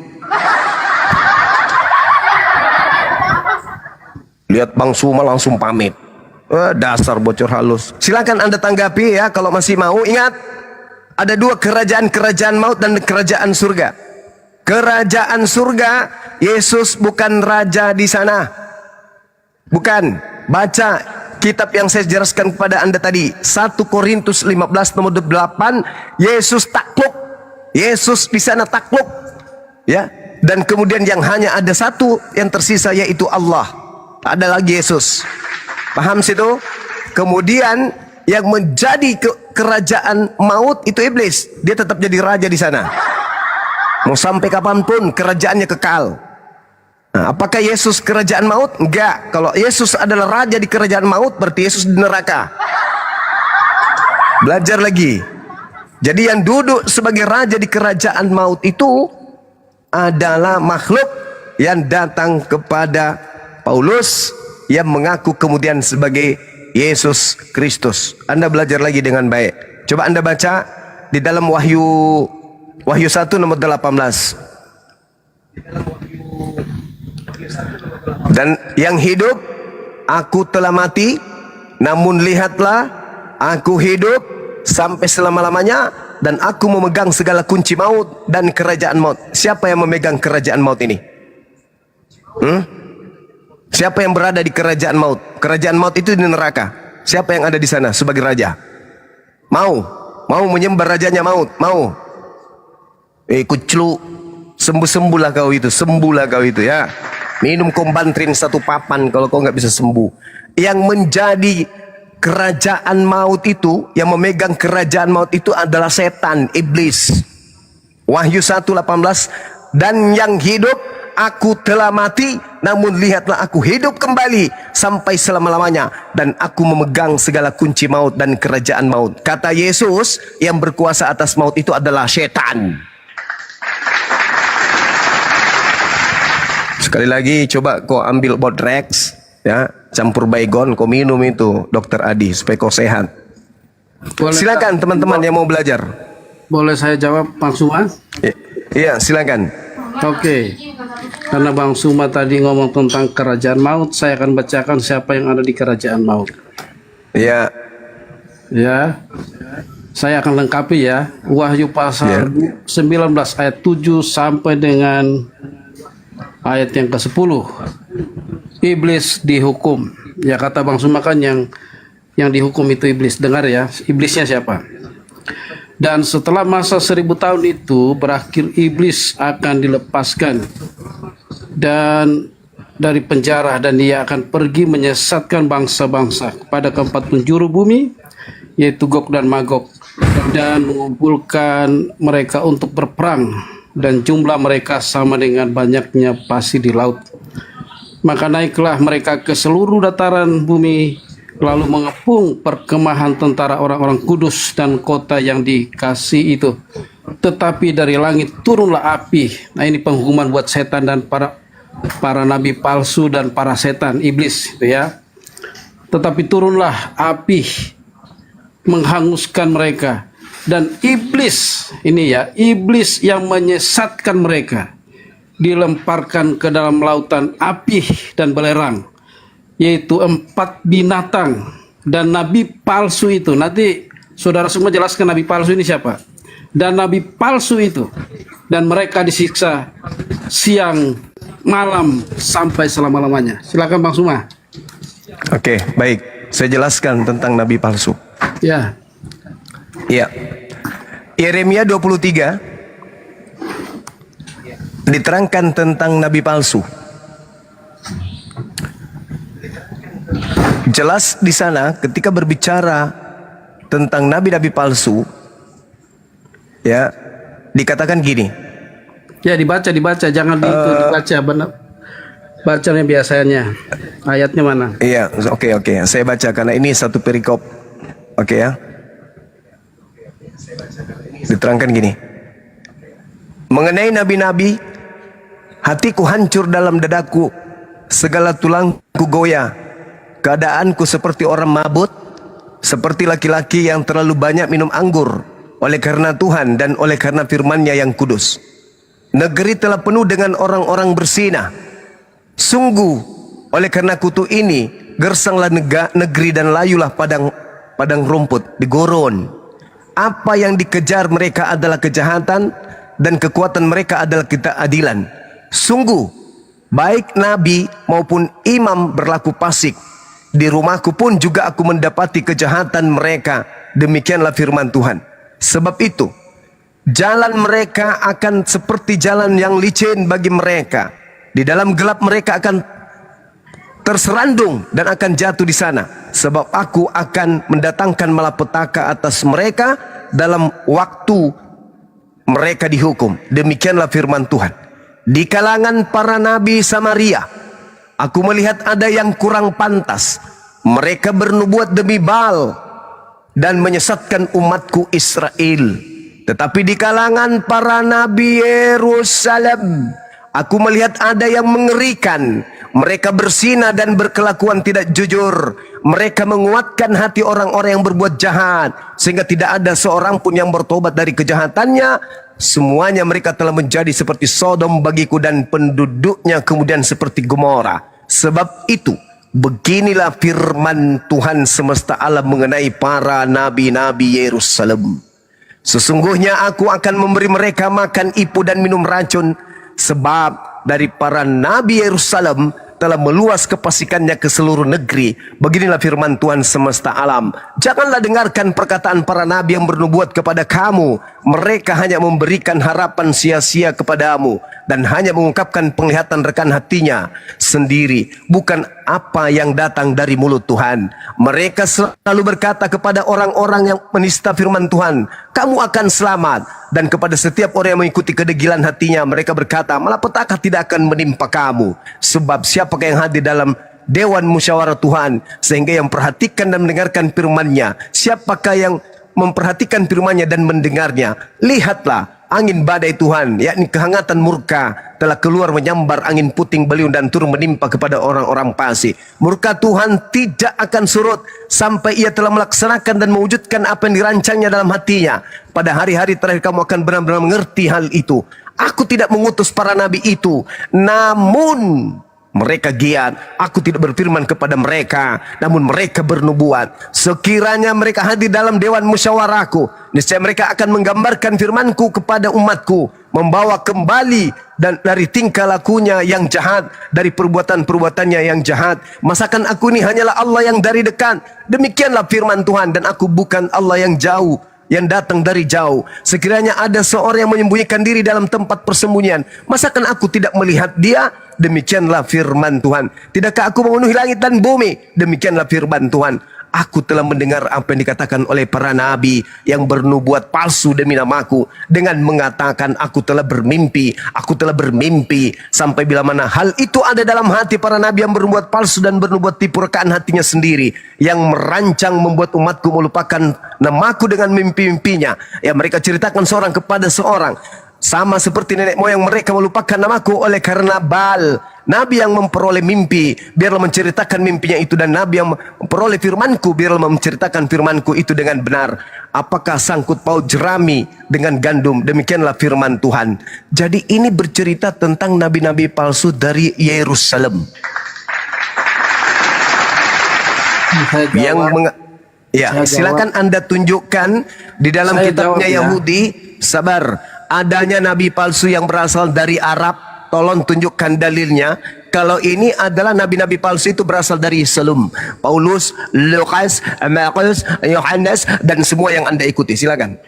Lihat Bang Suma langsung pamit. Dasar bocor halus. Silakan Anda tanggapi ya kalau masih mau. Ingat, ada 2 kerajaan maut dan kerajaan surga. Kerajaan surga, Yesus bukan raja di sana. Bukan. Baca kitab yang saya jelaskan kepada Anda tadi, 1 Korintus 15 nomor 8, Yesus takluk. Yesus di sana takluk. Ya. Dan kemudian yang hanya ada satu yang tersisa, yaitu Allah. Ada lagi Yesus. Paham situ? Kemudian yang menjadi kerajaan maut itu iblis. Dia tetap jadi raja di sana. Mau sampai kapanpun kerajaannya kekal. Nah, apakah Yesus kerajaan maut? Enggak. Kalau Yesus adalah raja di kerajaan maut, berarti Yesus di neraka. Belajar lagi. Jadi yang duduk sebagai raja di kerajaan maut itu adalah makhluk yang datang kepada Paulus, yang mengaku kemudian sebagai Yesus Kristus. Anda belajar lagi dengan baik. Coba Anda baca di dalam Wahyu 1 nomor 18. Dan yang hidup, aku telah mati, namun lihatlah, aku hidup sampai selama-lamanya, dan aku memegang segala kunci maut dan kerajaan maut. Siapa yang memegang kerajaan maut ini? Siapa yang berada di kerajaan maut? Kerajaan maut itu di neraka. Siapa yang ada di sana sebagai raja? Mau menyembah rajanya maut? Mau? Kuclu, sembuh-sembuhlah kau itu ya. Minum kombantrin 1 papan kalau kau nggak bisa sembuh. Yang menjadi kerajaan maut itu, yang memegang kerajaan maut itu adalah setan, iblis. Wahyu 1:18, dan yang hidup, aku telah mati, namun lihatlah aku hidup kembali sampai selama-lamanya, dan aku memegang segala kunci maut dan kerajaan maut. Kata Yesus, yang berkuasa atas maut itu adalah setan. Sekali lagi, coba kau ambil Bodrex, ya, campur baygon, kau minum itu, Dokter Adi, supaya kau sehat. Silakan teman-teman yang mau belajar. Boleh saya jawab, Bang Suma? Iya, silakan. Oke. Karena Bang Suma tadi ngomong tentang kerajaan maut, saya akan bacakan siapa yang ada di kerajaan maut. Iya. Ya. Saya akan lengkapi ya. Wahyu pasal 19 ayat 7 sampai dengan ayat yang ke-10. Iblis dihukum. Ya, kata Bang Suma kan yang dihukum itu iblis. Dengar ya, iblisnya siapa? Dan setelah masa 1000 tahun itu berakhir, iblis akan dilepaskan dan dari penjara, dan dia akan pergi menyesatkan bangsa-bangsa kepada keempat penjuru bumi, yaitu Gog dan Magog, dan mengumpulkan mereka untuk berperang, dan jumlah mereka sama dengan banyaknya pasir di laut. Maka naiklah mereka ke seluruh dataran bumi, lalu mengepung perkemahan tentara orang-orang kudus dan kota yang dikasih itu. Tetapi dari langit turunlah api. Nah, ini penghukuman buat setan dan para nabi palsu dan para setan, iblis itu ya. Tetapi turunlah api menghanguskan mereka, Dan iblis, ini ya, iblis yang menyesatkan mereka dilemparkan ke dalam lautan api dan belerang, yaitu 4 binatang dan nabi palsu itu. Nanti saudara semua jelaskan nabi palsu ini siapa. Dan nabi palsu itu, dan mereka disiksa siang malam sampai selama-lamanya. Silakan Bang Suma. Oke, baik. Saya jelaskan tentang nabi palsu. Ya. Ya. Yeremia 23 diterangkan tentang nabi palsu. Jelas di sana ketika berbicara tentang nabi-nabi palsu, ya, dikatakan gini. Ya, dibaca, jangan dibaca benar. Bacanya biasanya. Ayatnya mana? Iya, oke. Saya baca karena ini satu perikop. Oke ya. Diterangkan gini. Mengenai nabi-nabi, hatiku hancur dalam dadaku, segala tulangku goyah. Keadaanku seperti orang mabut, seperti laki-laki yang terlalu banyak minum anggur, oleh karena Tuhan dan oleh karena firman-Nya yang kudus. Negeri telah penuh dengan orang-orang bersinah. Sungguh, oleh karena kutu ini, gersanglah negeri dan layulah padang rumput di Goron. Apa yang dikejar mereka adalah kejahatan, dan kekuatan mereka adalah ketidakadilan. Sungguh, baik nabi maupun imam berlaku fasik. Di rumahku pun juga aku mendapati kejahatan mereka. Demikianlah firman Tuhan. Sebab itu, jalan mereka akan seperti jalan yang licin bagi mereka. Di dalam gelap mereka akan terserandung dan akan jatuh di sana. Sebab aku akan mendatangkan malapetaka atas mereka dalam waktu mereka dihukum. Demikianlah firman Tuhan. Di kalangan para nabi Samaria, aku melihat ada yang kurang pantas. Mereka bernubuat demi Baal dan menyesatkan umatku Israel. Tetapi di kalangan para nabi Yerusalem, aku melihat ada yang mengerikan. Mereka berzina dan berkelakuan tidak jujur. Mereka menguatkan hati orang-orang yang berbuat jahat, sehingga tidak ada seorang pun yang bertobat dari kejahatannya. Semuanya mereka telah menjadi seperti Sodom bagiku, dan penduduknya kemudian seperti Gomora. Sebab itu, beginilah firman Tuhan semesta alam mengenai para nabi-nabi Yerusalem. Sesungguhnya aku akan memberi mereka makan ipu dan minum racun, sebab dari para nabi Yerusalem telah meluas kefasikannya ke seluruh negeri. Beginilah firman Tuhan semesta alam. Janganlah dengarkan perkataan para nabi yang bernubuat kepada kamu. Mereka hanya memberikan harapan sia-sia kepadamu, dan hanya mengungkapkan penglihatan rekan hatinya sendiri, bukan apa yang datang dari mulut Tuhan. Mereka selalu berkata kepada orang-orang yang menista firman Tuhan, kamu akan selamat. Dan kepada setiap orang yang mengikuti kedegilan hatinya, mereka berkata, malapetaka tidak akan menimpa kamu. Sebab siapakah yang hadir dalam Dewan Musyawarah Tuhan, sehingga yang perhatikan dan mendengarkan firman-Nya? Siapakah yang memperhatikan firman-Nya dan mendengarnya? Lihatlah, angin badai Tuhan, yakni kehangatan murka, telah keluar menyambar angin puting beliung dan turun menimpa kepada orang-orang fasik. Murka Tuhan tidak akan surut sampai ia telah melaksanakan dan mewujudkan apa yang dirancangnya dalam hatinya. Pada hari-hari terakhir kamu akan benar-benar mengerti hal itu. Aku tidak mengutus para nabi itu, namun mereka giat. Aku tidak berfirman kepada mereka, namun mereka bernubuat. Sekiranya mereka hadir dalam dewan musyawarahku, niscaya mereka akan menggambarkan firmanku kepada umatku, membawa kembali dan dari tingkah lakunya yang jahat, dari perbuatan-perbuatannya yang jahat. Masakan aku ini hanyalah Allah yang dari dekat. Demikianlah firman Tuhan, dan aku bukan Allah yang jauh, yang datang dari jauh. Sekiranya ada seorang yang menyembunyikan diri dalam tempat persembunyian, masakan aku tidak melihat dia? Demikianlah firman Tuhan. Tidakkah aku memenuhi langit dan bumi? Demikianlah firman Tuhan. Aku telah mendengar apa yang dikatakan oleh para nabi yang bernubuat palsu demi namaku, dengan mengatakan aku telah bermimpi, aku telah bermimpi. Sampai bila mana hal itu ada dalam hati para nabi yang bernubuat palsu dan bernubuat tipu rekaan hatinya sendiri, yang merancang membuat umatku melupakan namaku dengan mimpi-mimpinya. Ya, mereka ceritakan seorang kepada seorang, Sama seperti nenek moyang mereka melupakan namaku oleh karena Baal. Nabi yang memperoleh mimpi, biarlah menceritakan mimpinya itu. Dan Nabi yang memperoleh firmanku, biarlah menceritakan firmanku itu dengan benar. Apakah sangkut paut jerami dengan gandum? Demikianlah firman Tuhan. Jadi ini bercerita tentang nabi-nabi palsu dari Yerusalem. Saya Yang jawab. Ya, Saya silakan Anda tunjukkan di dalam Saya kitabnya jawab, ya. Yahudi. Sabar, adanya nabi palsu yang berasal dari Arab. Tolong tunjukkan dalilnya. Kalau ini adalah nabi-nabi palsu itu berasal dari Yerusalem. Paulus, Lukas, Markus, Yohanes, dan semua yang Anda ikuti. Silakan.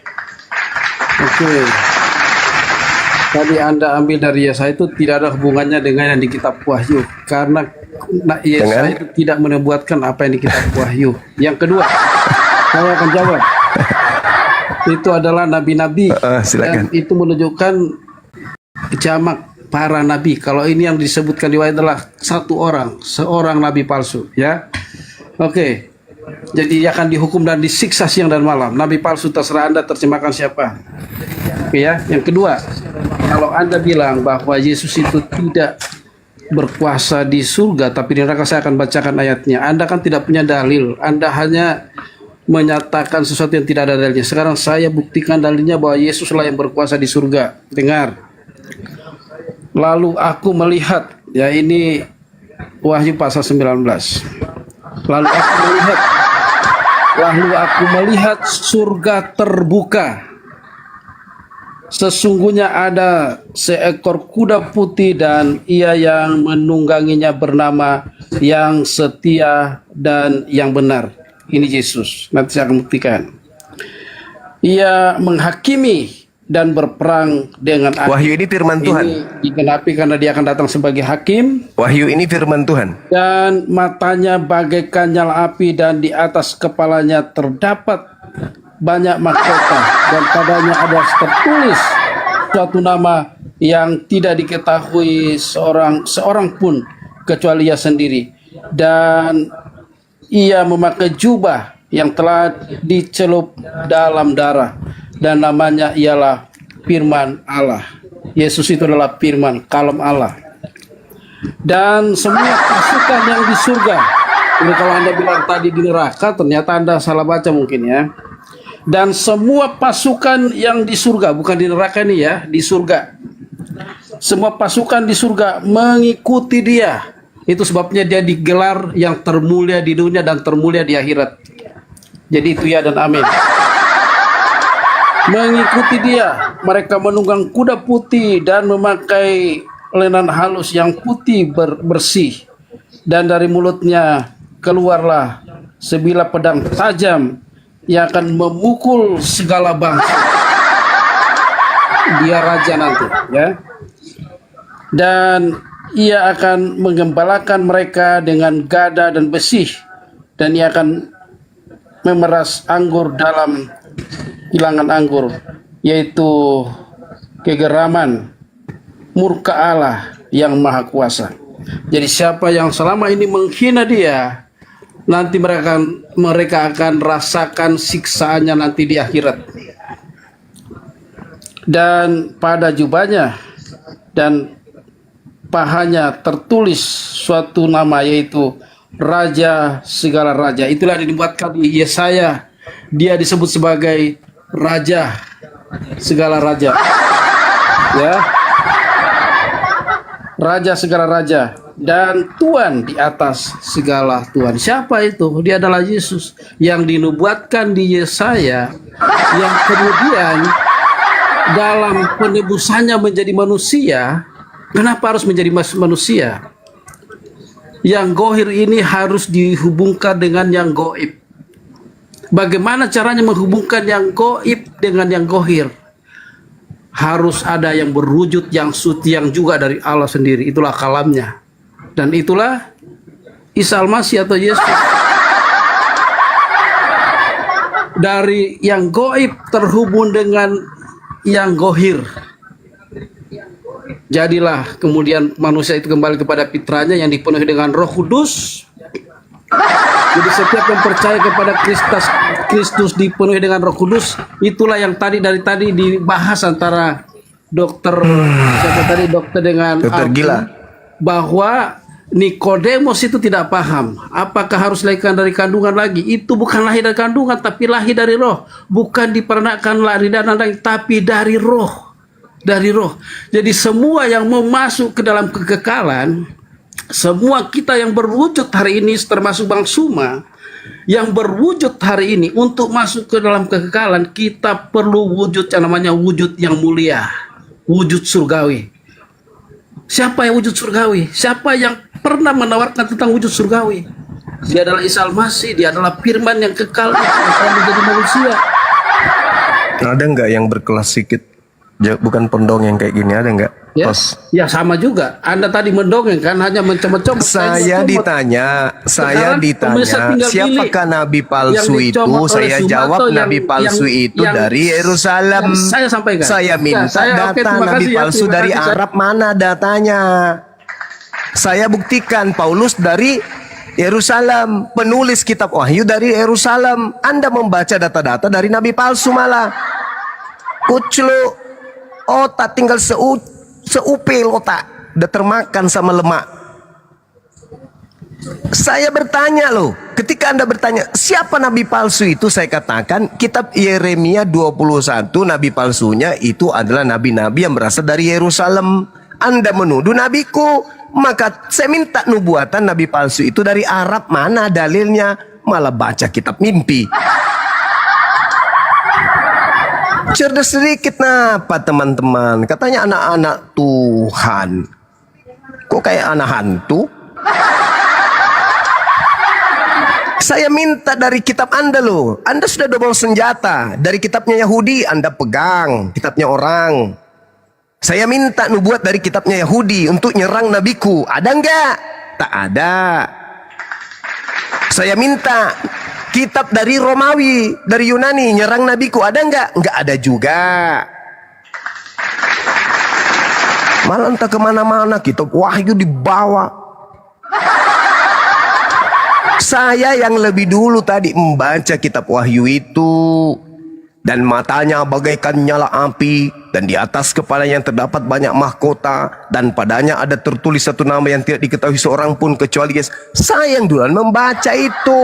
Oke. Tadi Anda ambil dari Yesaya itu tidak ada hubungannya dengan yang di kitab Wahyu, karena Yesaya itu tidak menubuatkan apa yang di kitab Wahyu. Yang kedua, saya akan jawab. Itu adalah nabi-nabi. Silakan. Dan itu menunjukkan jamak para nabi. Kalau ini yang disebutkan di Wahyu adalah seorang nabi palsu, ya. Oke. Jadi dia akan dihukum dan disiksa siang dan malam. Nabi palsu, terserah Anda terjemahkan siapa. Oke ya. Yang kedua, kalau Anda bilang bahwa Yesus itu tidak berkuasa di surga tapi di neraka, saya akan bacakan ayatnya. Anda kan tidak punya dalil. Anda hanya menyatakan sesuatu yang tidak ada dalilnya. Sekarang saya buktikan dalilnya bahwa Yesuslah yang berkuasa di surga. Dengar. Lalu aku melihat, ya ini Wahyu pasal 19. Lalu aku melihat surga terbuka. Sesungguhnya ada seekor kuda putih dan ia yang menungganginya bernama Yang Setia dan Yang Benar. Ini Yesus. Nanti saya akan buktikan. Ia menghakimi dan berperang dengan adil. Wahyu ini firman Tuhan. Ini digenapi karena dia akan datang sebagai hakim. Wahyu ini firman Tuhan. Dan matanya bagaikan nyala api dan di atas kepalanya terdapat banyak mahkota dan padanya ada tertulis suatu nama yang tidak diketahui seorang pun kecuali ia sendiri, dan ia memakai jubah yang telah dicelup dalam darah dan namanya ialah Firman Allah. Yesus itu adalah firman kalam Allah. Dan semua pasukan yang di surga, ini kalau Anda bilang tadi di neraka, ternyata Anda salah baca mungkin ya. Dan semua pasukan yang di surga, bukan di neraka ini ya, di surga. Semua pasukan di surga mengikuti dia. Itu sebabnya dia digelar yang termulia di dunia dan termulia di akhirat. Jadi itu ya dan amin. Mengikuti dia, mereka menunggang kuda putih dan memakai lenan halus yang putih bersih, dan dari mulutnya keluarlah sebilah pedang tajam yang akan memukul segala bangsa. Dia raja nanti, ya. Dan ia akan menggembalakan mereka dengan gada dan besi, dan ia akan memeras anggur dalam hilangan anggur, yaitu kegeraman murka Allah yang maha kuasa. Jadi siapa yang selama ini menghina dia, nanti mereka akan rasakan siksaannya nanti di akhirat. Dan pada jubahnya dan pahanya tertulis suatu nama, yaitu Raja segala raja. Itulah dibuatkan di Yesaya. Dia disebut sebagai Raja segala raja. Ya. Raja segala raja dan Tuhan di atas segala Tuhan. Siapa itu? Dia adalah Yesus yang dinubuatkan di Yesaya, yang kemudian dalam penebusannya menjadi manusia. Kenapa harus menjadi manusia? Yang gohir ini harus dihubungkan dengan yang goib. Bagaimana caranya menghubungkan yang goib dengan yang gohir? Harus ada yang berwujud yang suci yang juga dari Allah sendiri. Itulah kalamnya. Dan itulah Isa Al-Masih atau Yesus. Dari yang goib terhubung dengan yang gohir. Jadilah kemudian manusia itu kembali kepada fitrahnya yang dipenuhi dengan Roh Kudus. Jadi setiap yang percaya kepada Kristus dipenuhi dengan Roh Kudus. Itulah yang dari tadi dibahas antara dokter siapa tadi dokter dengan Dokter gila. bahwa Nikodemus itu tidak paham apakah harus lahirkan dari kandungan lagi. Itu bukan lahir dari kandungan, tapi lahir dari roh. Bukan diperanakkan lahir dari daging, tapi dari roh. Dari roh. Jadi semua yang mau masuk ke dalam kekekalan, semua kita yang berwujud hari ini, termasuk Bang Suma, yang berwujud hari ini untuk masuk ke dalam kekekalan, kita perlu wujud yang namanya wujud yang mulia, wujud surgawi. Siapa yang wujud surgawi? Siapa yang pernah menawarkan tentang wujud surgawi? Dia adalah Isa Al-Masih, dia adalah firman yang kekal yang akan menjadi manusia. Ada nggak yang berkelas sedikit? Bukan pendongeng kayak gini, ada nggak? Ya, Tos. ya sama juga. Anda tadi mendongeng kan, hanya mencomot-comot. Saya ditanya, Sekarang pemirsa tinggal siapakah pilih. nabi palsu Yang itu? dicomot oleh Saya Sumato jawab yang- nabi palsu itu yang- dari Yerusalem. yang saya sampaikan. Saya minta Ya, saya- oke, data terima nabi kasih ya, palsu terima dari kasih, saya- Arab, mana datanya? Saya buktikan Paulus dari Yerusalem, penulis kitab Wahyu dari Yerusalem. Anda membaca data-data dari nabi palsu malah. Kuclu otak tinggal seupil otak, udah termakan sama lemak. Saya bertanya loh, ketika Anda bertanya siapa nabi palsu itu, saya katakan kitab Yeremia 21 nabi palsunya itu adalah nabi-nabi yang berasal dari Yerusalem. Anda menuduh nabiku, maka saya minta nubuatan nabi palsu itu dari Arab, mana dalilnya? Malah baca kitab mimpi. Cerdas sedikit napa teman-teman? Katanya anak-anak Tuhan. Kok kayak anak hantu? Saya minta dari kitab Anda loh. Anda sudah double senjata. Dari kitabnya Yahudi Anda pegang, kitabnya orang. Saya minta nubuat dari kitabnya Yahudi untuk nyerang nabiku. Ada enggak? Tak ada. Saya minta kitab dari Romawi, dari Yunani, nyerang nabiku. Ada enggak? Enggak ada juga. Malah entah kemana-mana kitab Wahyu dibawa. Saya yang lebih dulu tadi membaca kitab Wahyu itu. Dan matanya bagaikan nyala api. Dan di atas kepalanya terdapat banyak mahkota. Dan padanya ada tertulis satu nama yang tidak diketahui seorang pun kecuali Yesus. Saya yang duluan membaca itu.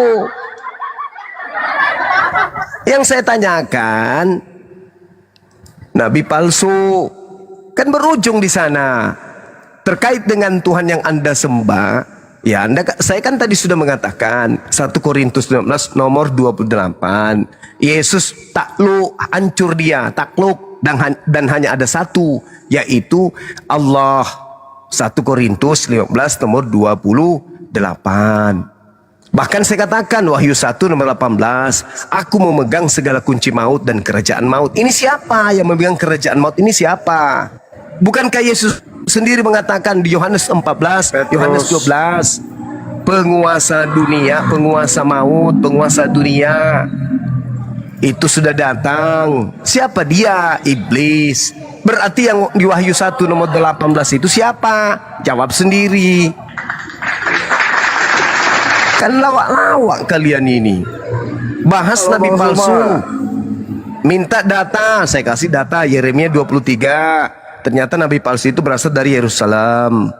Yang saya tanyakan, nabi palsu kan berujung di sana terkait dengan Tuhan yang Anda sembah. Ya, saya kan tadi sudah mengatakan 1 Korintus 19 nomor 28. Yesus takluk, hancur dia, takluk dan hanya ada satu, yaitu Allah. 1 Korintus 15 nomor 28. Bahkan saya katakan Wahyu 1 nomor 18, aku memegang segala kunci maut dan kerajaan maut. Ini siapa yang memegang kerajaan maut? Ini siapa? Bukankah Yesus sendiri mengatakan di Yohanes 14, Yohanes 12, penguasa dunia, penguasa maut, penguasa dunia itu sudah datang. Siapa dia? Iblis. Berarti yang di Wahyu 1 nomor 18 itu siapa? Jawab sendiri. Kan lawak-lawak kalian ini. Bahas nabi palsu. Minta data, saya kasih data Yeremia 23. Ternyata nabi palsu itu berasal dari Yerusalem.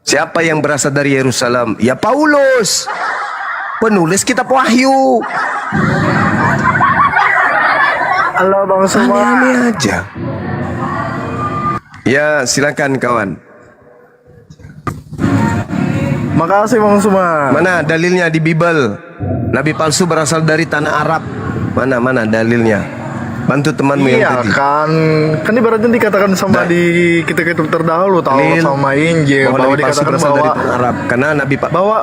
Siapa yang berasal dari Yerusalem? Ya Paulus, penulis kitab Wahyu. Halo Bang Suma. Aneh-aneh aja. Ya silakan kawan. Makasih Bang Suma. Mana dalilnya di Bible? Nabi palsu berasal dari tanah Arab. Mana dalilnya? Bantu temanmu yang Iya tadi. kan ibaratnya dikatakan sama Nah. di kitab-kitab terdahulu Taurat Lil, sama Injil bahwa bahwa Nabi palsu dikatakan berasal dari bahwa tanah Arab. bahwa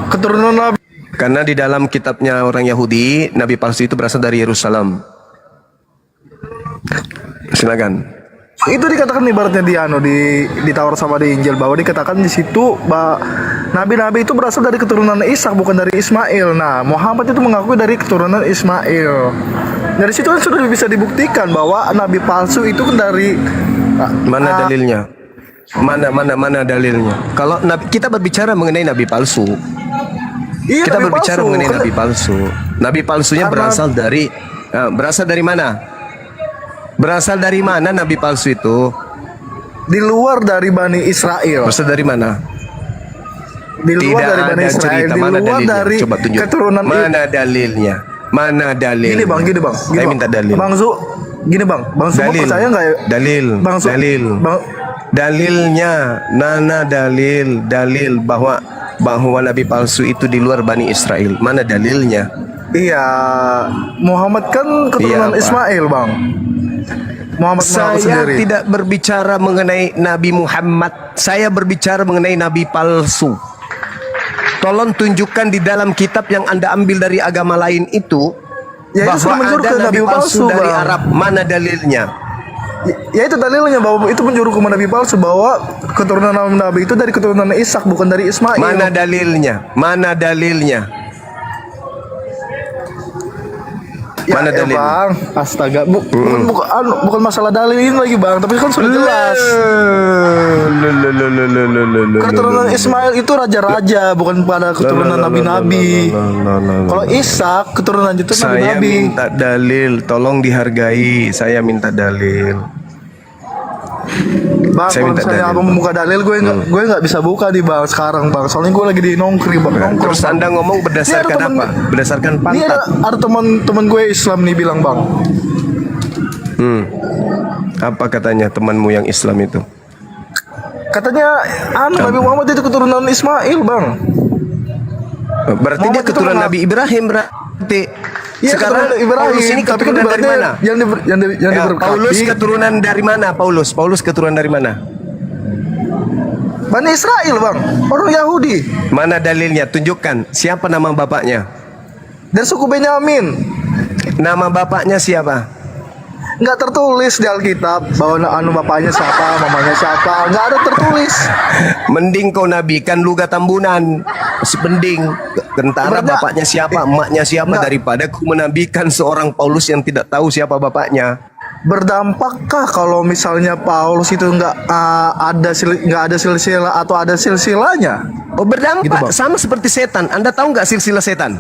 keturunan Nabi Karena di dalam kitabnya orang Yahudi, Nabi palsu itu berasal dari Yerusalem. Silakan. itu dikatakan ibaratnya di Taurat sama di Injil bahwa dikatakan di situ bahwa nabi-nabi itu berasal dari keturunan Ishak bukan dari Ismail. Nah, Muhammad itu mengakui dari keturunan Ismail. Dari situ kan sudah bisa dibuktikan bahwa nabi palsu itu kan dari Mana dalilnya? Mana dalilnya? Kalau kita berbicara mengenai nabi palsu, iya, kita nabi berbicara palsu. mengenai Kan- nabi palsu. Nabi palsunya Karena- berasal dari mana? Berasal dari mana nabi palsu itu? Di luar dari Bani Israel. Berasal dari mana? Di luar Tidak dari Bani ada Israel. cerita. Di Mana luar dalilnya? dari Coba tunjuk. keturunan Mana dalilnya? Mana dalil? Gini bang. Saya minta dalil. Bang Zu, gini bang. Bang Zu mau Dalil. percaya nggak ya? Dalil. Bang Zu, Dalil. Bang, Dalilnya, Nana dalil bahwa nabi palsu itu di luar Bani Israel. Mana dalilnya? iya, Muhammad kan keturunan Iya, Pak. Ismail bang. Muhammad mengaku Saya sendiri. tidak berbicara mengenai Nabi Muhammad. Saya berbicara mengenai nabi palsu. Tolong tunjukkan di dalam kitab yang Anda ambil dari agama lain itu Ya, itu sudah bahwa menjurus ada ke nabi nabi palsu palsu, dari Bang. Arab. Mana dalilnya? Ya itu dalilnya bahwa itu menjuru ke nabi palsu, bahwa keturunan nabi itu dari keturunan Ishak bukan dari Ismail. Mana dalilnya? Mana dalilnya? Ya, Mana dalilnya? bang, astaga, bukan masalah dalil ini lagi bang, tapi kan sudah jelas. Keturunan Ismail itu raja-raja, bukan pada keturunan nabi-nabi. Kalau Ishak keturunan itu Saya nabi-nabi. minta dalil, tolong dihargai. Saya minta dalil. Bang, Saya kalau minta misalnya dalil, abang Bang. membuka dalil, gue nggak bisa buka nih bang sekarang bang. Soalnya gue lagi di nongkrong bang. Terus Anda ngomong berdasarkan Ini ada temen- apa? Berdasarkan Ini pantat. ada teman-teman gue Islam nih bilang bang. Apa katanya temanmu yang Islam itu? Katanya Nabi Muhammad itu keturunan Ismail bang. Berarti Muhammad dia itu keturunan mengap- Nabi Ibrahim berarti. Iya, Sekarang keturunan Ibrahim, Paulus ini tapi kan keturunan dari ibaratnya mana? yang Ya, diberkati Paulus keturunan dari mana? Paulus keturunan dari mana? Bani Israel bang, orang Yahudi Mana dalilnya? Tunjukkan. Siapa nama bapaknya? dari suku Benyamin. Nama bapaknya siapa? Nggak tertulis di Alkitab bahwa bapaknya siapa, mamanya siapa, nggak ada tertulis. Mending kau nabikan luga tambunan. Si pending. Tentara Berarti- bapaknya siapa, emaknya siapa, Enggak. daripada ku menabikan seorang Paulus yang tidak tahu siapa bapaknya. Berdampakkah kalau misalnya Paulus itu nggak ada silsilah atau ada silsilahnya? Oh, berdampak Gitu, Bang. sama seperti setan. Anda tahu nggak silsilah setan?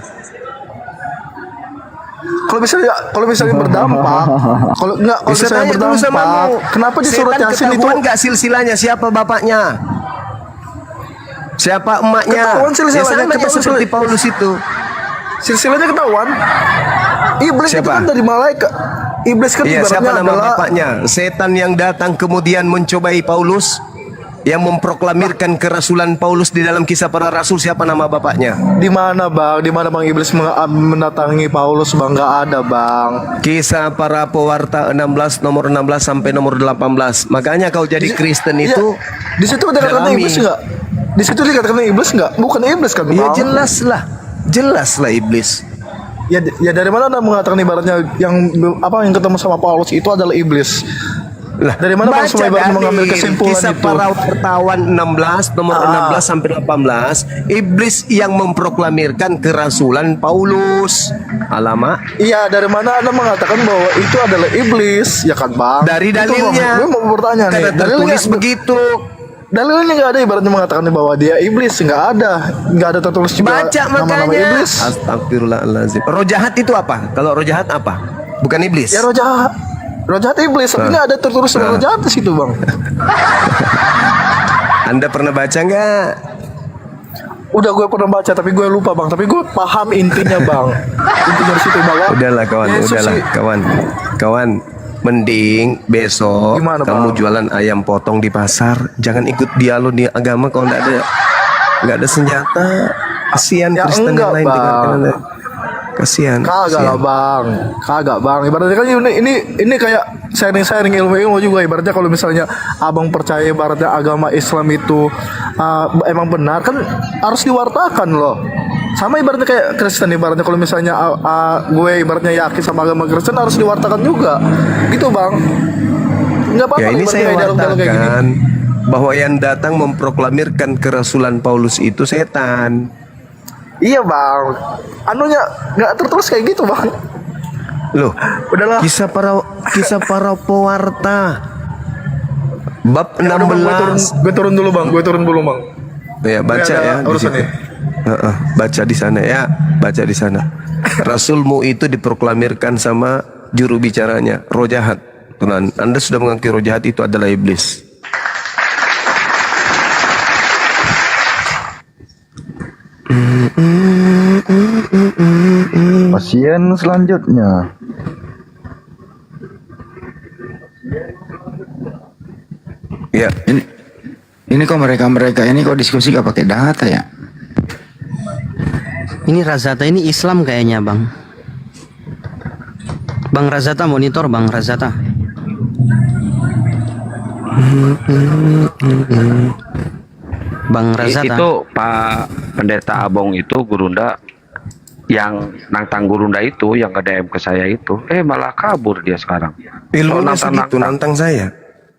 Kalau misalnya berdampak, kalau Bisa misalnya tanya dulu sama berdampak, mu. kenapa di surat Setan Yasin itu ketahuan nggak silsilahnya? Siapa bapaknya? Siapa emaknya? Ketahuan silsilahnya, Ya sama aja ketahuan seperti Paulus itu. silsilahnya ketahuan? Iblis itu Siapa? kan dari malaikat. Iblis kan Iya, siapa ibaratnya nama adalah bapaknya? Setan yang datang kemudian mencobai Paulus, yang memproklamirkan kerasulan Paulus di dalam kisah para rasul, siapa nama bapaknya? di mana bang? Di mana bang iblis mendatangi Paulus bang? Nggak ada bang. Kisah para pewarta 16 nomor 16 sampai nomor 18. Makanya kau jadi Kristen Iya. itu Di situ dikatakan dalami. iblis nggak? Di situ dikatakan iblis nggak? Bukan iblis kan? Ya Bang? jelaslah iblis. Ya dari mana anda mengatakan ibaratnya yang ketemu sama Paulus itu adalah iblis? Lah, Dari mana Bang baca Sulaiman dari mengambil kesimpulan kisah itu? para wartawan 16 nomor 16 sampai 18, iblis yang memproklamirkan kerasulan Paulus. Alamak. Iya, dari mana anda mengatakan bahwa itu adalah iblis? Ya kan bang? Dari Itu, Bang. dalilnya. Gue mau bertanya nih. Karena tertulis begitu. Dalilnya nggak ada ibaratnya mengatakan bahwa dia iblis, nggak ada tertulis juga Baca nama-nama makanya. iblis. Astagfirullahaladzim. Roh jahat itu apa? Kalau roh jahat apa? Bukan iblis. Ya roh jahat iblis, tapi nggak ada tertulis roh jahat di situ bang. Anda pernah baca nggak? Udah gue pernah baca tapi gue lupa bang, tapi gue paham intinya bang. Intinya di situ bahwa Udahlah kawan, Yesus udahlah sih- kawan. Mending besok Gimana, kamu Bang? jualan ayam potong di pasar. Jangan ikut dialog di agama kalau nggak ada senjata. Kasihan Ya, Kristen enggak, yang lain Bang. dengarkan Anda. Kasihan. Kagak lah bang, kagak bang. Ibaratnya kan ini kayak sharing ilmu juga. Ibaratnya kalau misalnya abang percaya ibaratnya agama Islam itu emang benar kan harus diwartakan loh. Sama ibaratnya kayak Kristen, ibaratnya kalau misalnya gue ibaratnya yakin sama agama Kristen harus diwartakan juga, gitu bang. Nggak apa-apa Ya ini ibaratnya saya kayak dialog-dialog kayak gini. wartakan bahwa yang datang memproklamirkan kerasulan Paulus itu setan. Iya bang, anunya nggak tertulis kayak gitu bang. Loh, Udahlah. kisah para pewarta bab Ya udah, Bang, 16. gue turun dulu bang, Ya baca Gue ada ya di urusan situ. nih. Baca di sana ya, baca di sana. Rasulmu itu diproklamirkan sama juru bicaranya, roh jahat. keturunan. Anda sudah mengakui roh jahat itu adalah iblis. Pasien selanjutnya. Ya, Ini kok mereka ini kok diskusi gak pakai data ya? Ini Razata ini Islam kayaknya bang. Bang Razata monitor Bang Razata. Bang Razata. Itu Pak Pendeta Abong itu Gurunda yang nantang Gurunda itu yang nge-DM ke saya itu malah kabur dia sekarang. ilmunya So, segitu nantang saya.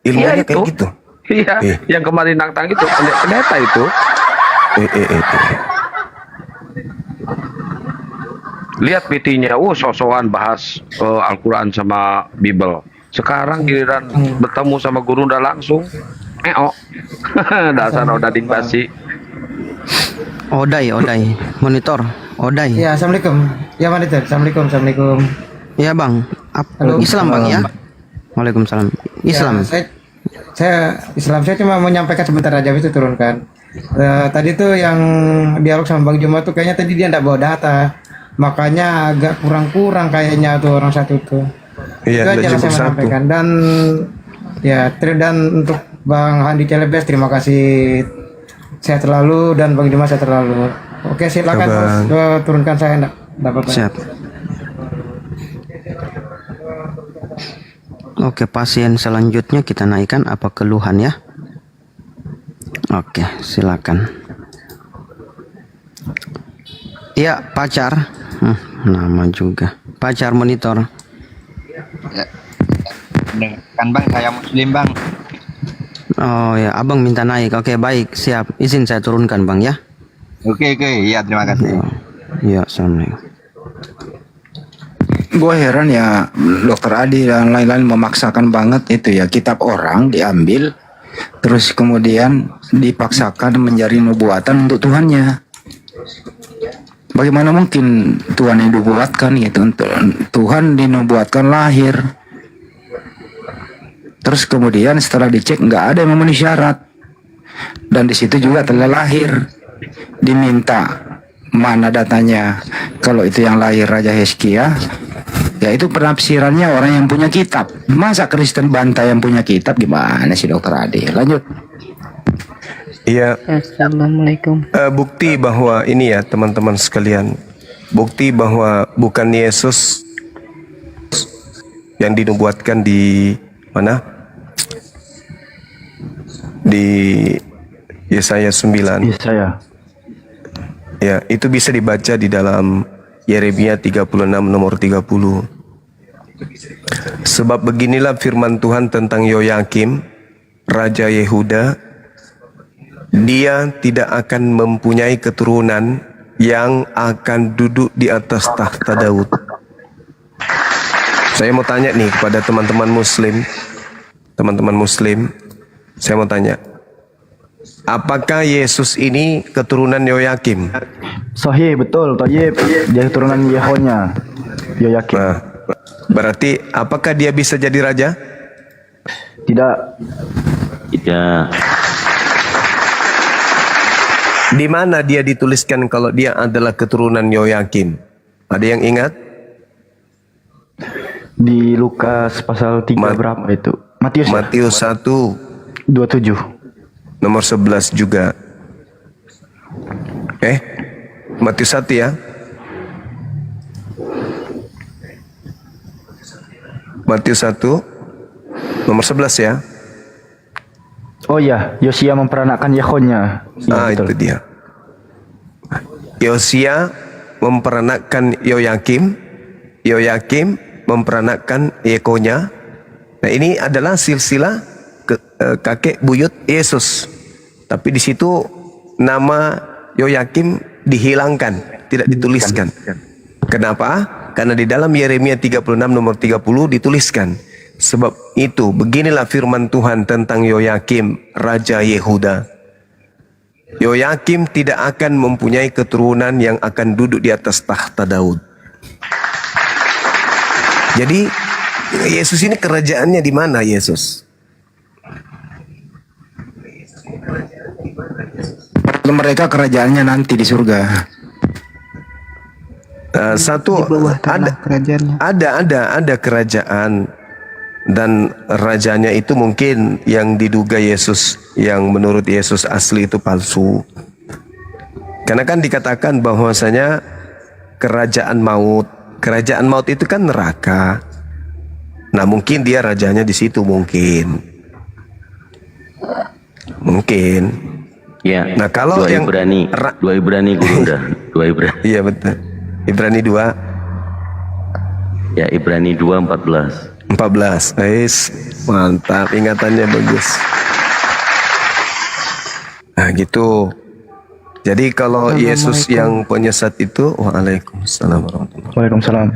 Ilmunya Iya, kayak itu. gitu. Iya, yang kemarin nantang itu pendeta itu. Lihat PT-nya, sosokan bahas Al-Quran sama Bible. Sekarang giliran bertemu sama Gurunda langsung, dasar odading basi. Odai monitor Odai. Ya, assalamualaikum. Ya, monitor. Assalamualaikum. Ya bang. Halo. Islam bang ya. Waalaikumsalam. Islam. Ya, saya Islam. Saya cuma menyampaikan sebentar aja itu turunkan. Tadi tuh yang dialog sama Bang Juma tuh kayaknya tadi dia enggak bawa data. Makanya agak kurang kayaknya tuh orang satu tuh. Iya, itu aja yang saya menyampaikan. Dan ya, dan untuk Bang Handi Celebes terima kasih. Sehat selalu dan Bang Juma sehat selalu. Oke, silakan turunkan saya enggak apa-apa. Siap. Oke, pasien selanjutnya kita naikkan apa keluhan ya? Oke, silakan. Iya, pacar. Nama juga. Pacar monitor. Ya. Kan bang, saya muslim bang. Oh ya, abang minta naik. Oke, baik, siap. Izin saya turunkan bang ya. Oke, iya terima kasih. Iya, assalamualaikum. Gue heran ya Dokter Adi dan lain-lain memaksakan banget itu ya, kitab orang diambil terus kemudian dipaksakan menjadi nubuatan untuk Tuhannya. Bagaimana mungkin Tuhan yang dinubuatkan gitu? Tuhan dinubuatkan lahir. Terus kemudian setelah dicek nggak ada yang memenuhi syarat. Dan di situ juga telah lahir. Diminta mana datanya. Kalau itu yang lahir Raja Hezkia, ya itu penafsirannya orang yang punya kitab. Masa Kristen bantah yang punya kitab, gimana sih Dokter Adi? Lanjut. Iya. Assalamualaikum. Bukti bahwa ini ya teman-teman sekalian, bukti bahwa bukan Yesus yang dinubuatkan di mana? Di Yesaya 9. Yesaya. Ya, itu bisa dibaca di dalam Yeremia 36 nomor 30. Sebab beginilah firman Tuhan tentang Yoyakim, Raja Yehuda. Dia tidak akan mempunyai keturunan yang akan duduk di atas tahta Daud. Saya mau tanya nih kepada teman-teman muslim. Saya mau tanya, apakah Yesus ini keturunan Yoyakim? Sahih, betul, Thayyib. Dia keturunan Yehonya, Yoyakim. Nah, berarti apakah dia bisa jadi raja? Tidak. Tidak. Di mana dia dituliskan kalau dia adalah keturunan Yoyakim? Ada yang ingat? Di Lukas pasal 3 berapa itu? Matius 1 27. nomor 11 juga. Matius 1 ya. Matius 1 nomor 11 ya. Oh ya, Yosia memperanakkan Yehonya. Ya, itu dia. Yosia memperanakkan Yoyakim, Yoyakim memperanakkan Yekonya. Nah, ini adalah silsilah kakek buyut Yesus. Tapi di situ nama Yoyakim dihilangkan, tidak dituliskan. Kenapa? Karena di dalam Yeremia 36 nomor 30 dituliskan, sebab itu beginilah firman Tuhan tentang Yoyakim, Raja Yehuda. Yoyakim tidak akan mempunyai keturunan yang akan duduk di atas tahta Daud. Jadi Yesus ini kerajaannya di mana Yesus? Mereka kerajaannya nanti di surga. Satu ada kerajaan, dan rajanya itu mungkin yang diduga Yesus, yang menurut Yesus asli itu palsu. Karena kan dikatakan bahwasanya kerajaan maut itu kan neraka. Nah, mungkin dia rajanya di situ mungkin. Ya. Nah, kalau dua yang Ibrani Gurunda. Dua Ibrani. Iya betul. Ibrani 2 Ya, Ibrani 2:14. 14. Mantap, ingatannya bagus. Nah, gitu. Jadi kalau Yesus yang penyesat itu, waalaikumsalam warahmatullahi wabarakatuh. Waalaikumsalam.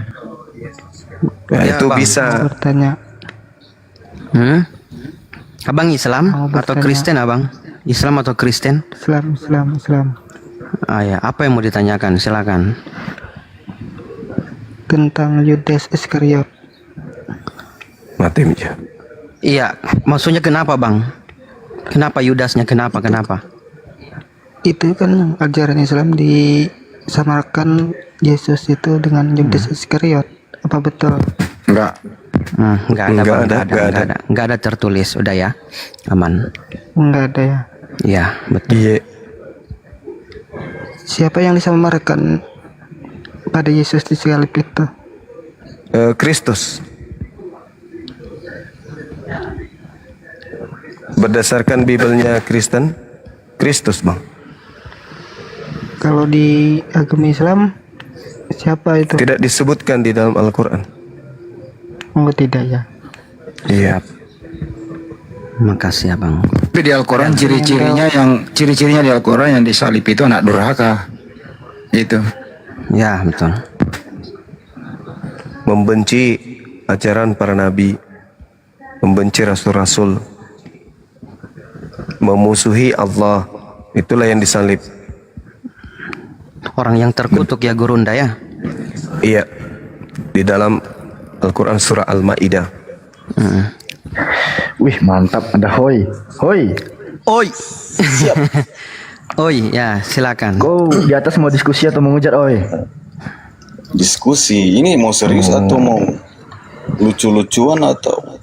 Nah, Ya, itu Bang. bisa. Bertanya. Abang Islam Mau atau bertanya. Kristen, Abang? Islam atau Kristen? Islam. Ah ya, apa yang mau ditanyakan? Silakan. Tentang Yudas Iskariot. Mati aja. Iya, maksudnya kenapa, Bang? Kenapa Yudasnya? Kenapa? Itu kan ajaran Islam disamarkan Yesus itu dengan Yudas Iskariot. Apa betul? Enggak. Enggak ada, Bang. Enggak ada tertulis. Udah ya, aman. Enggak ada ya. Iya, betul. Iya. Siapa yang disamarkan pada Yesus di salib itu? Kristus. Berdasarkan Bibelnya Kristen, Kristus, Bang. Kalau di agama Islam siapa itu? Tidak disebutkan di dalam Al-Quran. Oh tidak ya. Iya. Makasih, Abang. Tapi di Al-Quran ciri-cirinya di Al-Quran yang disalib itu anak durhaka. Itu. Ya, betul. Membenci ajaran para nabi, membenci rasul-rasul, memusuhi Allah, itulah yang disalib. Orang yang terkutuk ya, Gurunda ya. Iya. Di dalam Al-Quran surah Al-Ma'idah. Wih, mantap. Ada Hoi. Oi. Siap. Oi, ya, silakan. Kau di atas mau diskusi atau mau ngujar, Oi? Diskusi. Ini mau serius atau mau lucu-lucuan atau?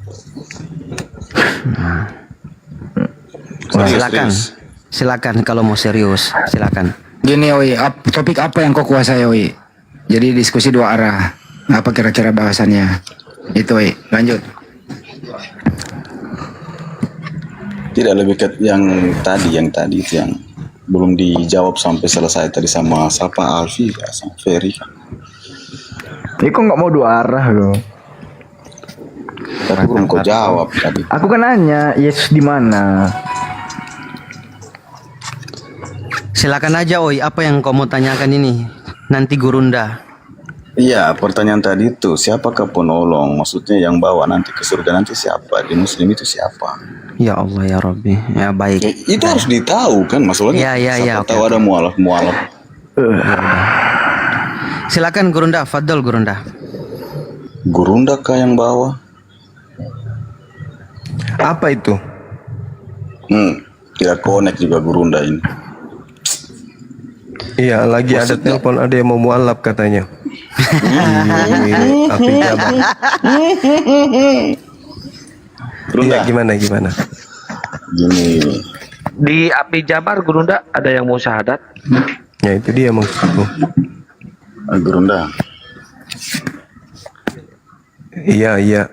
Silakan kalau mau serius, silakan. Gini, Oi, topik apa yang kau kuasai, Oi? Jadi diskusi dua arah. Apa kira-kira bahasannya? Itu, Oi. Lanjut. Tidak, lebih ke yang tadi itu yang belum dijawab sampai selesai tadi sama siapa, Alfi sama Ferry. Ini kok nggak mau dua arah loh? Tapi belum kau jawab tadi. Aku kan nanya Yesus di mana? Silakan aja, Oi, apa yang kau mau tanyakan ini? Nanti Gurunda. Iya, pertanyaan tadi itu siapakah penolong? Maksudnya yang bawa nanti ke surga nanti siapa? Di Muslim itu siapa? Ya Allah ya Rabbi. Ya baik. Itu harus ditahu kan, maksudnya. Ya, siapa tahu ada mualaf. Silakan Gurunda, Fadol Gurunda. Gurunda kah yang bawa? Apa itu? Tidak connect juga Gurunda ini. Iya, lagi ada telepon, ada yang mau mualaf katanya. Api Jabar. Iya, gimana? Gini. Di Api Jabar Gurunda ada yang mau syahadat? Ya itu dia maksudku. Gurunda. Iya.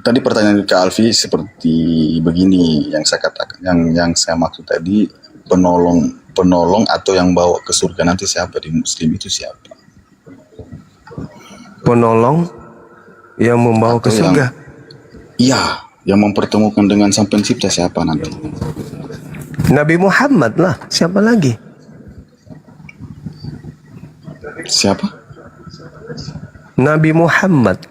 Tadi pertanyaan ke Alfi seperti begini yang saya katakan, yang saya maksud tadi, penolong atau yang bawa ke surga nanti siapa di Muslim itu siapa? Penolong yang membawa ke surga. Iya, yang mempertemukan dengan Sang Pencipta siapa nanti? Nabi Muhammad lah, siapa lagi? Siapa? Nabi Muhammad.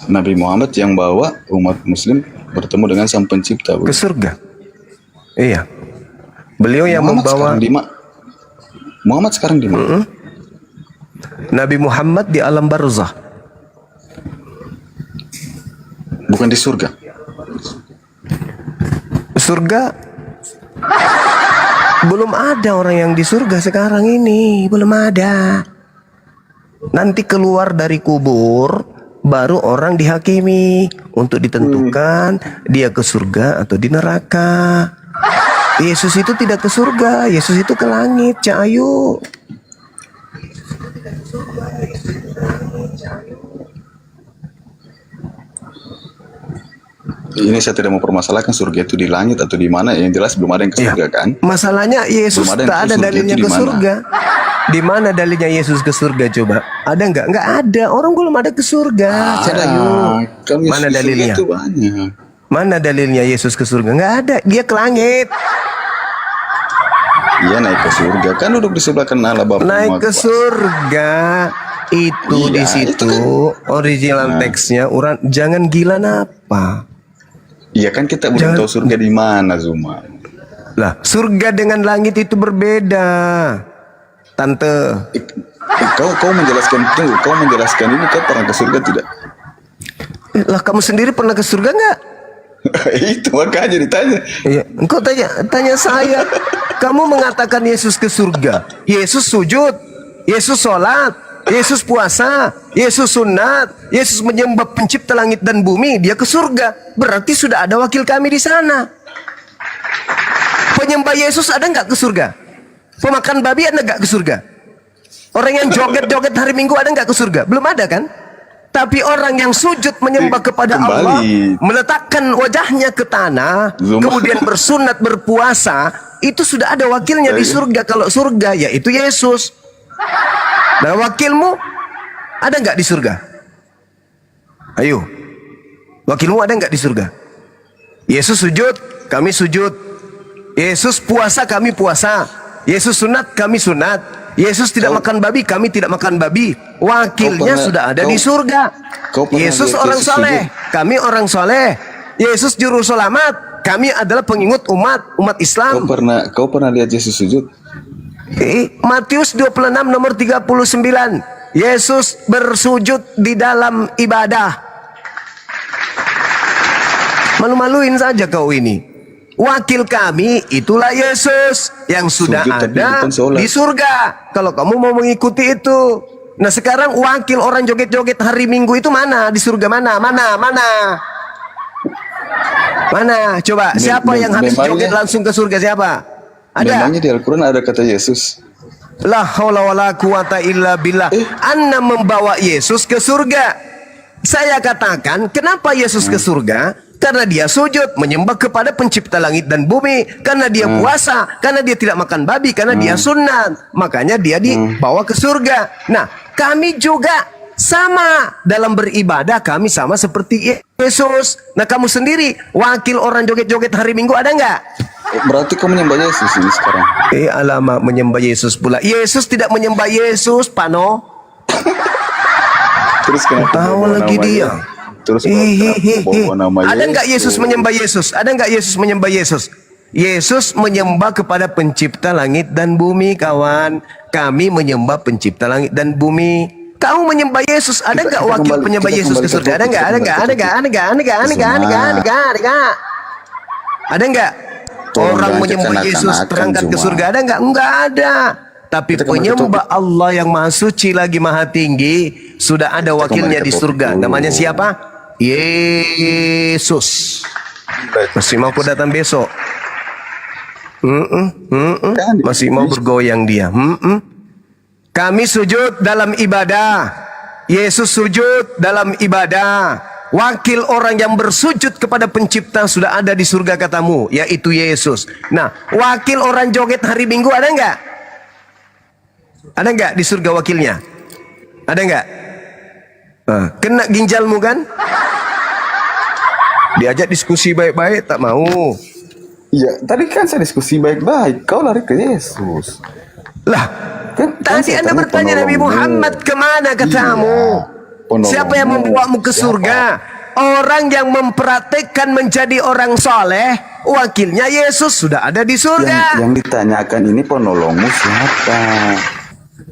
Nabi Muhammad yang bawa umat Muslim bertemu dengan Sang Pencipta. Ke surga. Iya. Beliau yang Muhammad membawa. Muhammad sekarang di mana? Nabi Muhammad di alam barzah. Bukan di surga. Surga belum ada orang yang di surga sekarang ini, belum ada. Nanti keluar dari kubur baru orang dihakimi untuk ditentukan dia ke surga atau di neraka. Yesus itu tidak ke surga, Yesus itu ke langit, Cak Ayu. Ini saya tidak mau permasalahkan surga itu di langit atau di mana. Yang jelas belum ada yang ke surga kan. Masalahnya Yesus Belum ada yang tak ke ada surga dalilnya itu di ke mana? surga. Di mana dalilnya Yesus ke surga coba? Ada nggak? Nggak ada. Orang belum ada ke surga. Cak Ayu. Kan Yesus Mana di surga dalilnya? itu banyak. Mana dalilnya Yesus ke surga? Nggak ada. Dia ke langit. Iya naik ke surga. Kan duduk di sebelah kanan Allah Bapa. Naik Maha ke Kuasa. surga. Itu Iya, di situ itu original Nah. teksnya. Jangan gila napa? Iya kan kita belum tahu surga di mana Zuma. Lah, surga dengan langit itu berbeda. Tante. Kau menjelaskan tunggu. Kau menjelaskan ini kau pernah ke surga tidak? Lah, kamu sendiri pernah ke surga nggak? Itu makanya ditanya. Iya, engkau tanya saya. Kamu mengatakan Yesus ke surga. Yesus sujud, Yesus sholat, Yesus puasa, Yesus sunat, Yesus menyembah pencipta langit dan bumi. Dia ke surga. Berarti sudah ada wakil kami di sana. Penyembah Yesus ada nggak ke surga? Pemakan babi ada nggak ke surga? Orang yang joget-joget hari Minggu ada nggak ke surga? Belum ada kan? Tapi orang yang sujud menyembah kepada Kembali. Allah, meletakkan wajahnya ke tanah, Zuma. kemudian bersunat berpuasa, itu sudah ada wakilnya di surga. Kalau surga yaitu Yesus. Nah, wakilmu ada nggak di surga? Ayo, wakilmu ada nggak di surga? Yesus sujud, kami sujud. Yesus puasa, kami puasa. Yesus sunat, kami sunat. Yesus tidak makan babi, kami tidak makan babi. Wakilnya sudah ada di surga. Yesus orang soleh, kami orang soleh. Yesus juru selamat, kami adalah pengikut umat Islam. Kau pernah lihat Yesus sujud? Matius 26 nomor 39. Yesus bersujud di dalam ibadah. Malu-maluin saja kau ini. Wakil kami itulah Yesus yang sudah Sujud tapi ada bukan sholat. di surga. Kalau kamu mau mengikuti itu. Nah, sekarang wakil orang joget-joget hari Minggu itu mana? Di surga mana? Mana? Coba, siapa yang habis joget langsung ke surga? Siapa? Ada? Memangnya di Al-Quran ada kata Yesus? La haula wala quwata illa billah. Anda membawa Yesus ke surga. Saya katakan, kenapa Yesus ke surga? Karena dia sujud, menyembah kepada pencipta langit dan bumi. Karena dia puasa, karena dia tidak makan babi, karena dia sunat. Makanya dia dibawa ke surga. Nah, kami juga sama dalam beribadah, kami sama seperti Yesus. Nah, kamu sendiri, wakil orang joget-joget hari Minggu ada nggak? Berarti kau menyembah Yesus ini sekarang? Alamak, menyembah Yesus pula. Yesus tidak menyembah Yesus, Pano. Terus kenapa Tahu bawa lagi nama dia. Terus bawa nama Ada nggak Yesus menyembah Yesus? Ada nggak Yesus menyembah Yesus? Yesus menyembah kepada pencipta langit dan bumi, kawan. Kami menyembah pencipta langit dan bumi. Kamu menyembah Yesus. Ada nggak wakil penyembah Yesus ke surga? Ada nggak? Ada nggak? Orang menyembah Yesus terangkat ke surga ada nggak? Enggak ada. Tapi penyembah Allah yang maha suci lagi maha tinggi sudah ada wakilnya di surga. Namanya siapa? Yesus. Masih mau aku datang besok? Masih mau bergoyang dia? Kami sujud dalam ibadah. Yesus sujud dalam ibadah. Wakil orang yang bersujud kepada pencipta sudah ada di surga katamu, yaitu Yesus. Nah, wakil orang joget hari Minggu ada nggak? Ada nggak di surga wakilnya? Ada nggak? Kena ginjalmu kan? Diajak diskusi baik-baik tak mau. Iya, tadi kan saya diskusi baik-baik. Kau lari ke Yesus. Lah, tadi Anda bertanya Nabi Muhammad kemana katamu? Siapa yang membawamu ke surga? Orang yang mempraktekkan menjadi orang soleh, wakilnya Yesus sudah ada di surga. Yang ditanyakan ini penolongmu siapa?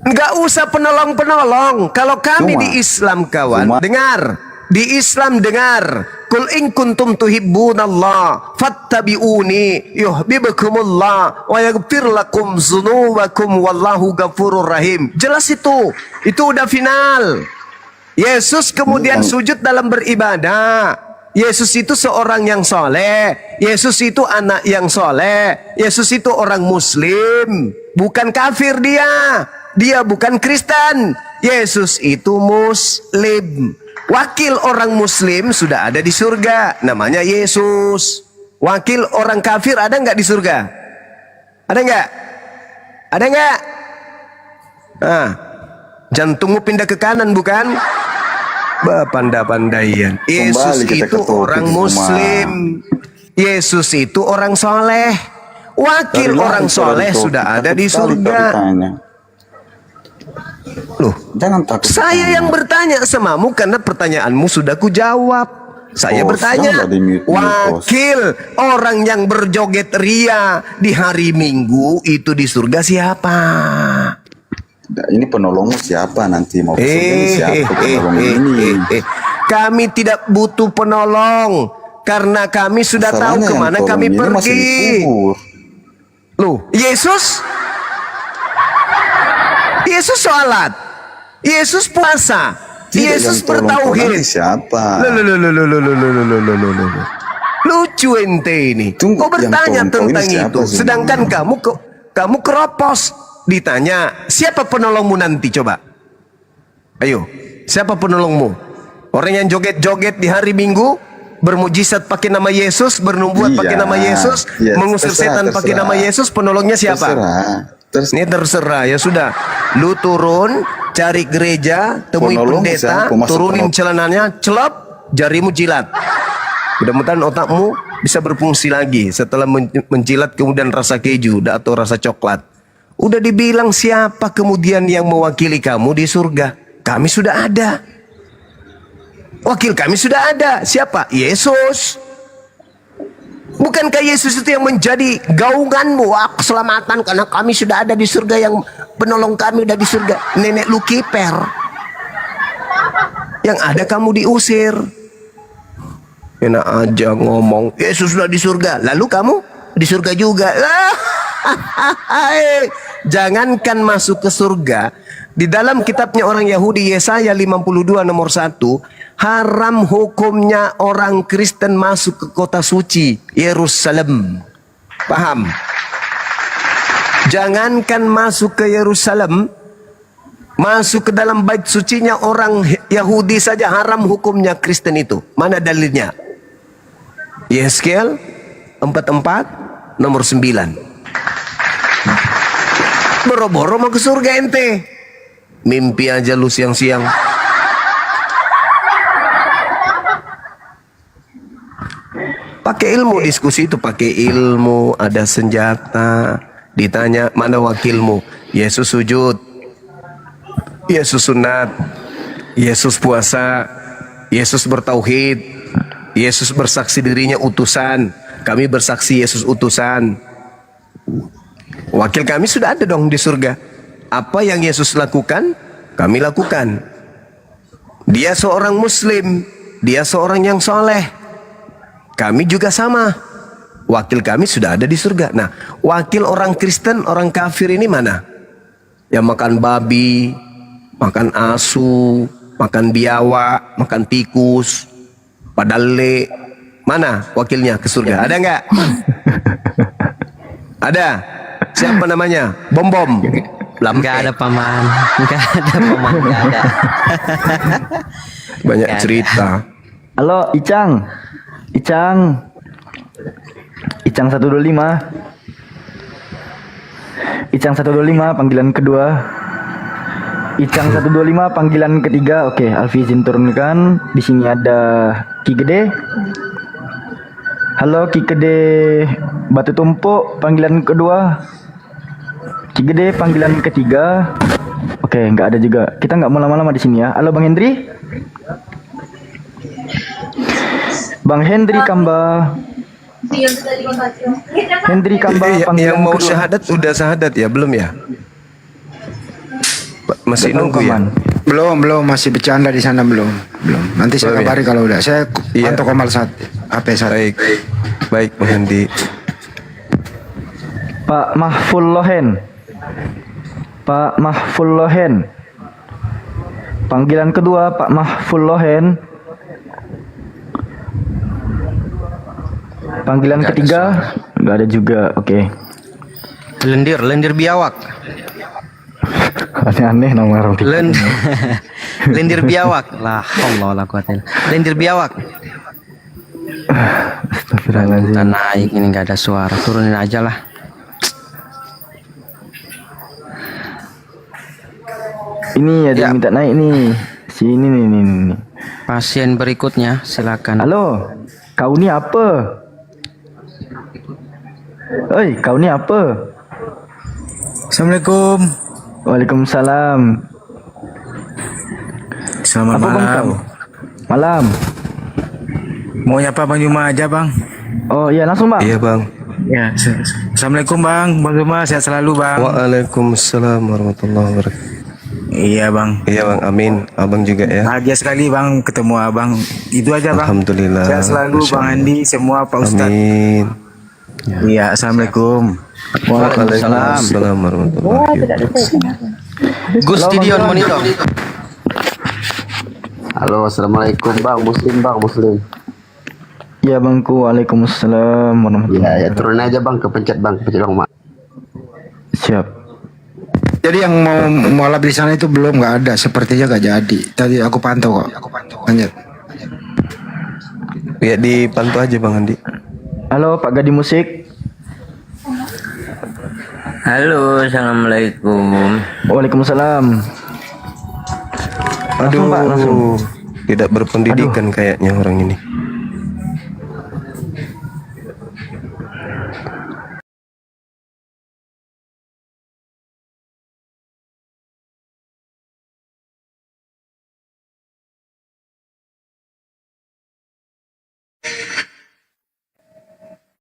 Nggak usah penolong-penolong. Kalau kami Cuma- di Islam kawan, cuma- dengar. Di Islam dengar. Kul in kuntum tuhibbunallah fattabi'uni yuhibbukumullah wa yaghfir lakum dzunubakum wallahu ghafurur rahim. Jelas itu. Itu udah final. Yesus kemudian sujud dalam beribadah. Yesus itu seorang yang soleh. Yesus itu anak yang soleh. Yesus itu orang muslim. Bukan kafir dia. Dia bukan Kristen. Yesus itu muslim. Wakil orang muslim sudah ada di surga. Namanya Yesus. Wakil orang kafir ada nggak di surga? Ada nggak? Ada nggak? Nah, jantungmu pindah ke kanan bukan? Pandai-pandaian. Yesus Kembali kita itu ke topik orang semua. muslim. Yesus itu orang soleh. Wakil Dari orang lari, soleh dari sudah topik. ada Takut di sekali surga. kau ditanya. Loh, Jangan takut. saya yang bertanya samamu karena pertanyaanmu sudah kujawab. Saya Oh, bertanya, salah di mute, wakil orang yang berjoget ria di hari Minggu itu di surga siapa? Ini penolongmu siapa nanti mau ke surga ini siapa penolong ini? Kami tidak butuh penolong karena kami sudah tahu Masalahnya kemana yang kami tolong ini masih pergi. dikubur. Loh, Yesus sholat, Yesus puasa, Tidak, Yesus yang tolong kau bertauhid. nanti siapa? Lucu ente ini. Tunggu, Kau bertanya yang tolong kau ini tentang siapa itu, sih? sedangkan kamu keropos. Ditanya, siapa penolongmu nanti coba? Ayo, siapa penolongmu? Orang yang joget-joget di hari Minggu, bermujizat pakai nama Yesus, bernubuat pakai Iya, nama Yesus, iya, mengusir terserah, setan pakai terserah. nama Yesus, penolongnya siapa? Ini terserah ya sudah. Lu turun, cari gereja, temui Penolong pendeta, siapa? Masuk turunin penolong. celananya, celop, jarimu jilat. Mudah-mudahan otakmu bisa berfungsi lagi setelah menjilat kemudian rasa keju atau rasa coklat. Udah dibilang siapa kemudian yang mewakili kamu di surga? Kami sudah ada. Wakil kami sudah ada. Siapa? Yesus. Bukankah Yesus itu yang menjadi gaunganmu? Wah, keselamatan karena kami sudah ada di surga, yang penolong kami udah di surga. Nenek lu kiper. Yang ada kamu diusir. Enak aja ngomong, Yesus sudah di surga. Lalu kamu di surga juga. Jangankan masuk ke surga, di dalam kitabnya orang Yahudi Yesaya 52 nomor 1, haram hukumnya orang Kristen masuk ke kota suci Yerusalem. Paham? Jangankan masuk ke Yerusalem, masuk ke dalam bait sucinya orang Yahudi saja haram hukumnya Kristen itu. Mana dalilnya? Yeskel 44 nomor 9. Boro-boro mau ke surga ente. Mimpi aja lu siang-siang. Pakai ilmu diskusi itu, pakai ilmu, ada senjata. Ditanya mana wakilmu? Yesus sujud, Yesus sunat, Yesus puasa, Yesus bertauhid, Yesus bersaksi dirinya utusan. Kami bersaksi Yesus utusan. Wakil kami sudah ada dong di surga. Apa yang Yesus lakukan, kami lakukan. Dia seorang muslim, dia seorang yang soleh. Kami juga sama. Wakil kami sudah ada di surga. Nah, wakil orang Kristen, orang kafir ini mana? Yang makan babi, makan asu, makan biawak, makan tikus, padale. Mana wakilnya ke surga? Ada nggak? Ada. Siapa namanya? Bom-bom. Nggak ada paman. Nggak ada paman. Nggak ada. Banyak Nggak ada. cerita. Halo, Icang. Icang 125. Icang 125 panggilan kedua. Icang 125 panggilan ketiga. Oke, Alfi izin turunkan. Di sini ada Ki Gede. Halo Ki Gede Batu Tumpuk panggilan kedua. Ki Gede panggilan ketiga. Oke, nggak ada juga. Kita nggak mau lama-lama di sini ya. Halo Bang Hendri. Bang Hendri Kamba. Hendri Kamba Yang panggilan mau kedua. syahadat udah syahadat ya, belum ya? Masih Nggak tahu nunggu ya? kapan. Belum, masih bercanda di sana belum. Nanti saya Belum ya? kabari kalau udah. Saya Iya. pantau Komal saat HP saat. Baik Bang Andi. Pak Mahful Lohen. Pak Mahful Lohen. Panggilan kedua Pak Mahful Lohen. Panggilan ketiga nggak ada juga. Oke. Lendir biawak. Aneh-aneh nama orang. Lendir biawak. Lah Allah la quwata illa. Lendir biawak. Astagfirullahaladzim. Kita naik ini nggak ada suara. Turunin aja lah. Ini ada yang minta naik nih. Sini nih. Pasien berikutnya silakan. Halo. Kau ni apa? Oi, kau ni apa? Assalamualaikum. Waalaikumsalam. Selamat Apa bang malam. kau? Malam. Mau nyapa Bang Juma aja bang. Oh iya langsung bang. Iya Bang. Ya. Assalamualaikum bang. Bang Juma sehat selalu bang. Waalaikumsalam warahmatullahi wabarakatuh. Iya bang. Iya Bang, amin. Abang juga ya. Bahagia sekali bang ketemu abang. Itu aja bang. Alhamdulillah. Sehat selalu Masya Bang Allah. Andi, semua Pak Ustadz. Amin. Iya. Assalamualaikum. Waalaikumsalam warahmatullahi wabarakatuh. Gustidion monitor. Halo, assalamualaikum bang, muslim. Ya bangku. Waalaikumsalam warahmatullahi wabarakatuh. Turun aja bang, kepencet bang, Siap. Jadi yang mau lab di sana itu belum, nggak ada. Sepertinya nggak jadi. Tadi aku pantau kok. Lanjut. Ya dipantau aja Bang Andi. Halo Pak Gadi Musik. Halo, assalamualaikum. Waalaikumsalam. Langsung, Pak, langsung. Tidak berpendidikan kayaknya orang ini.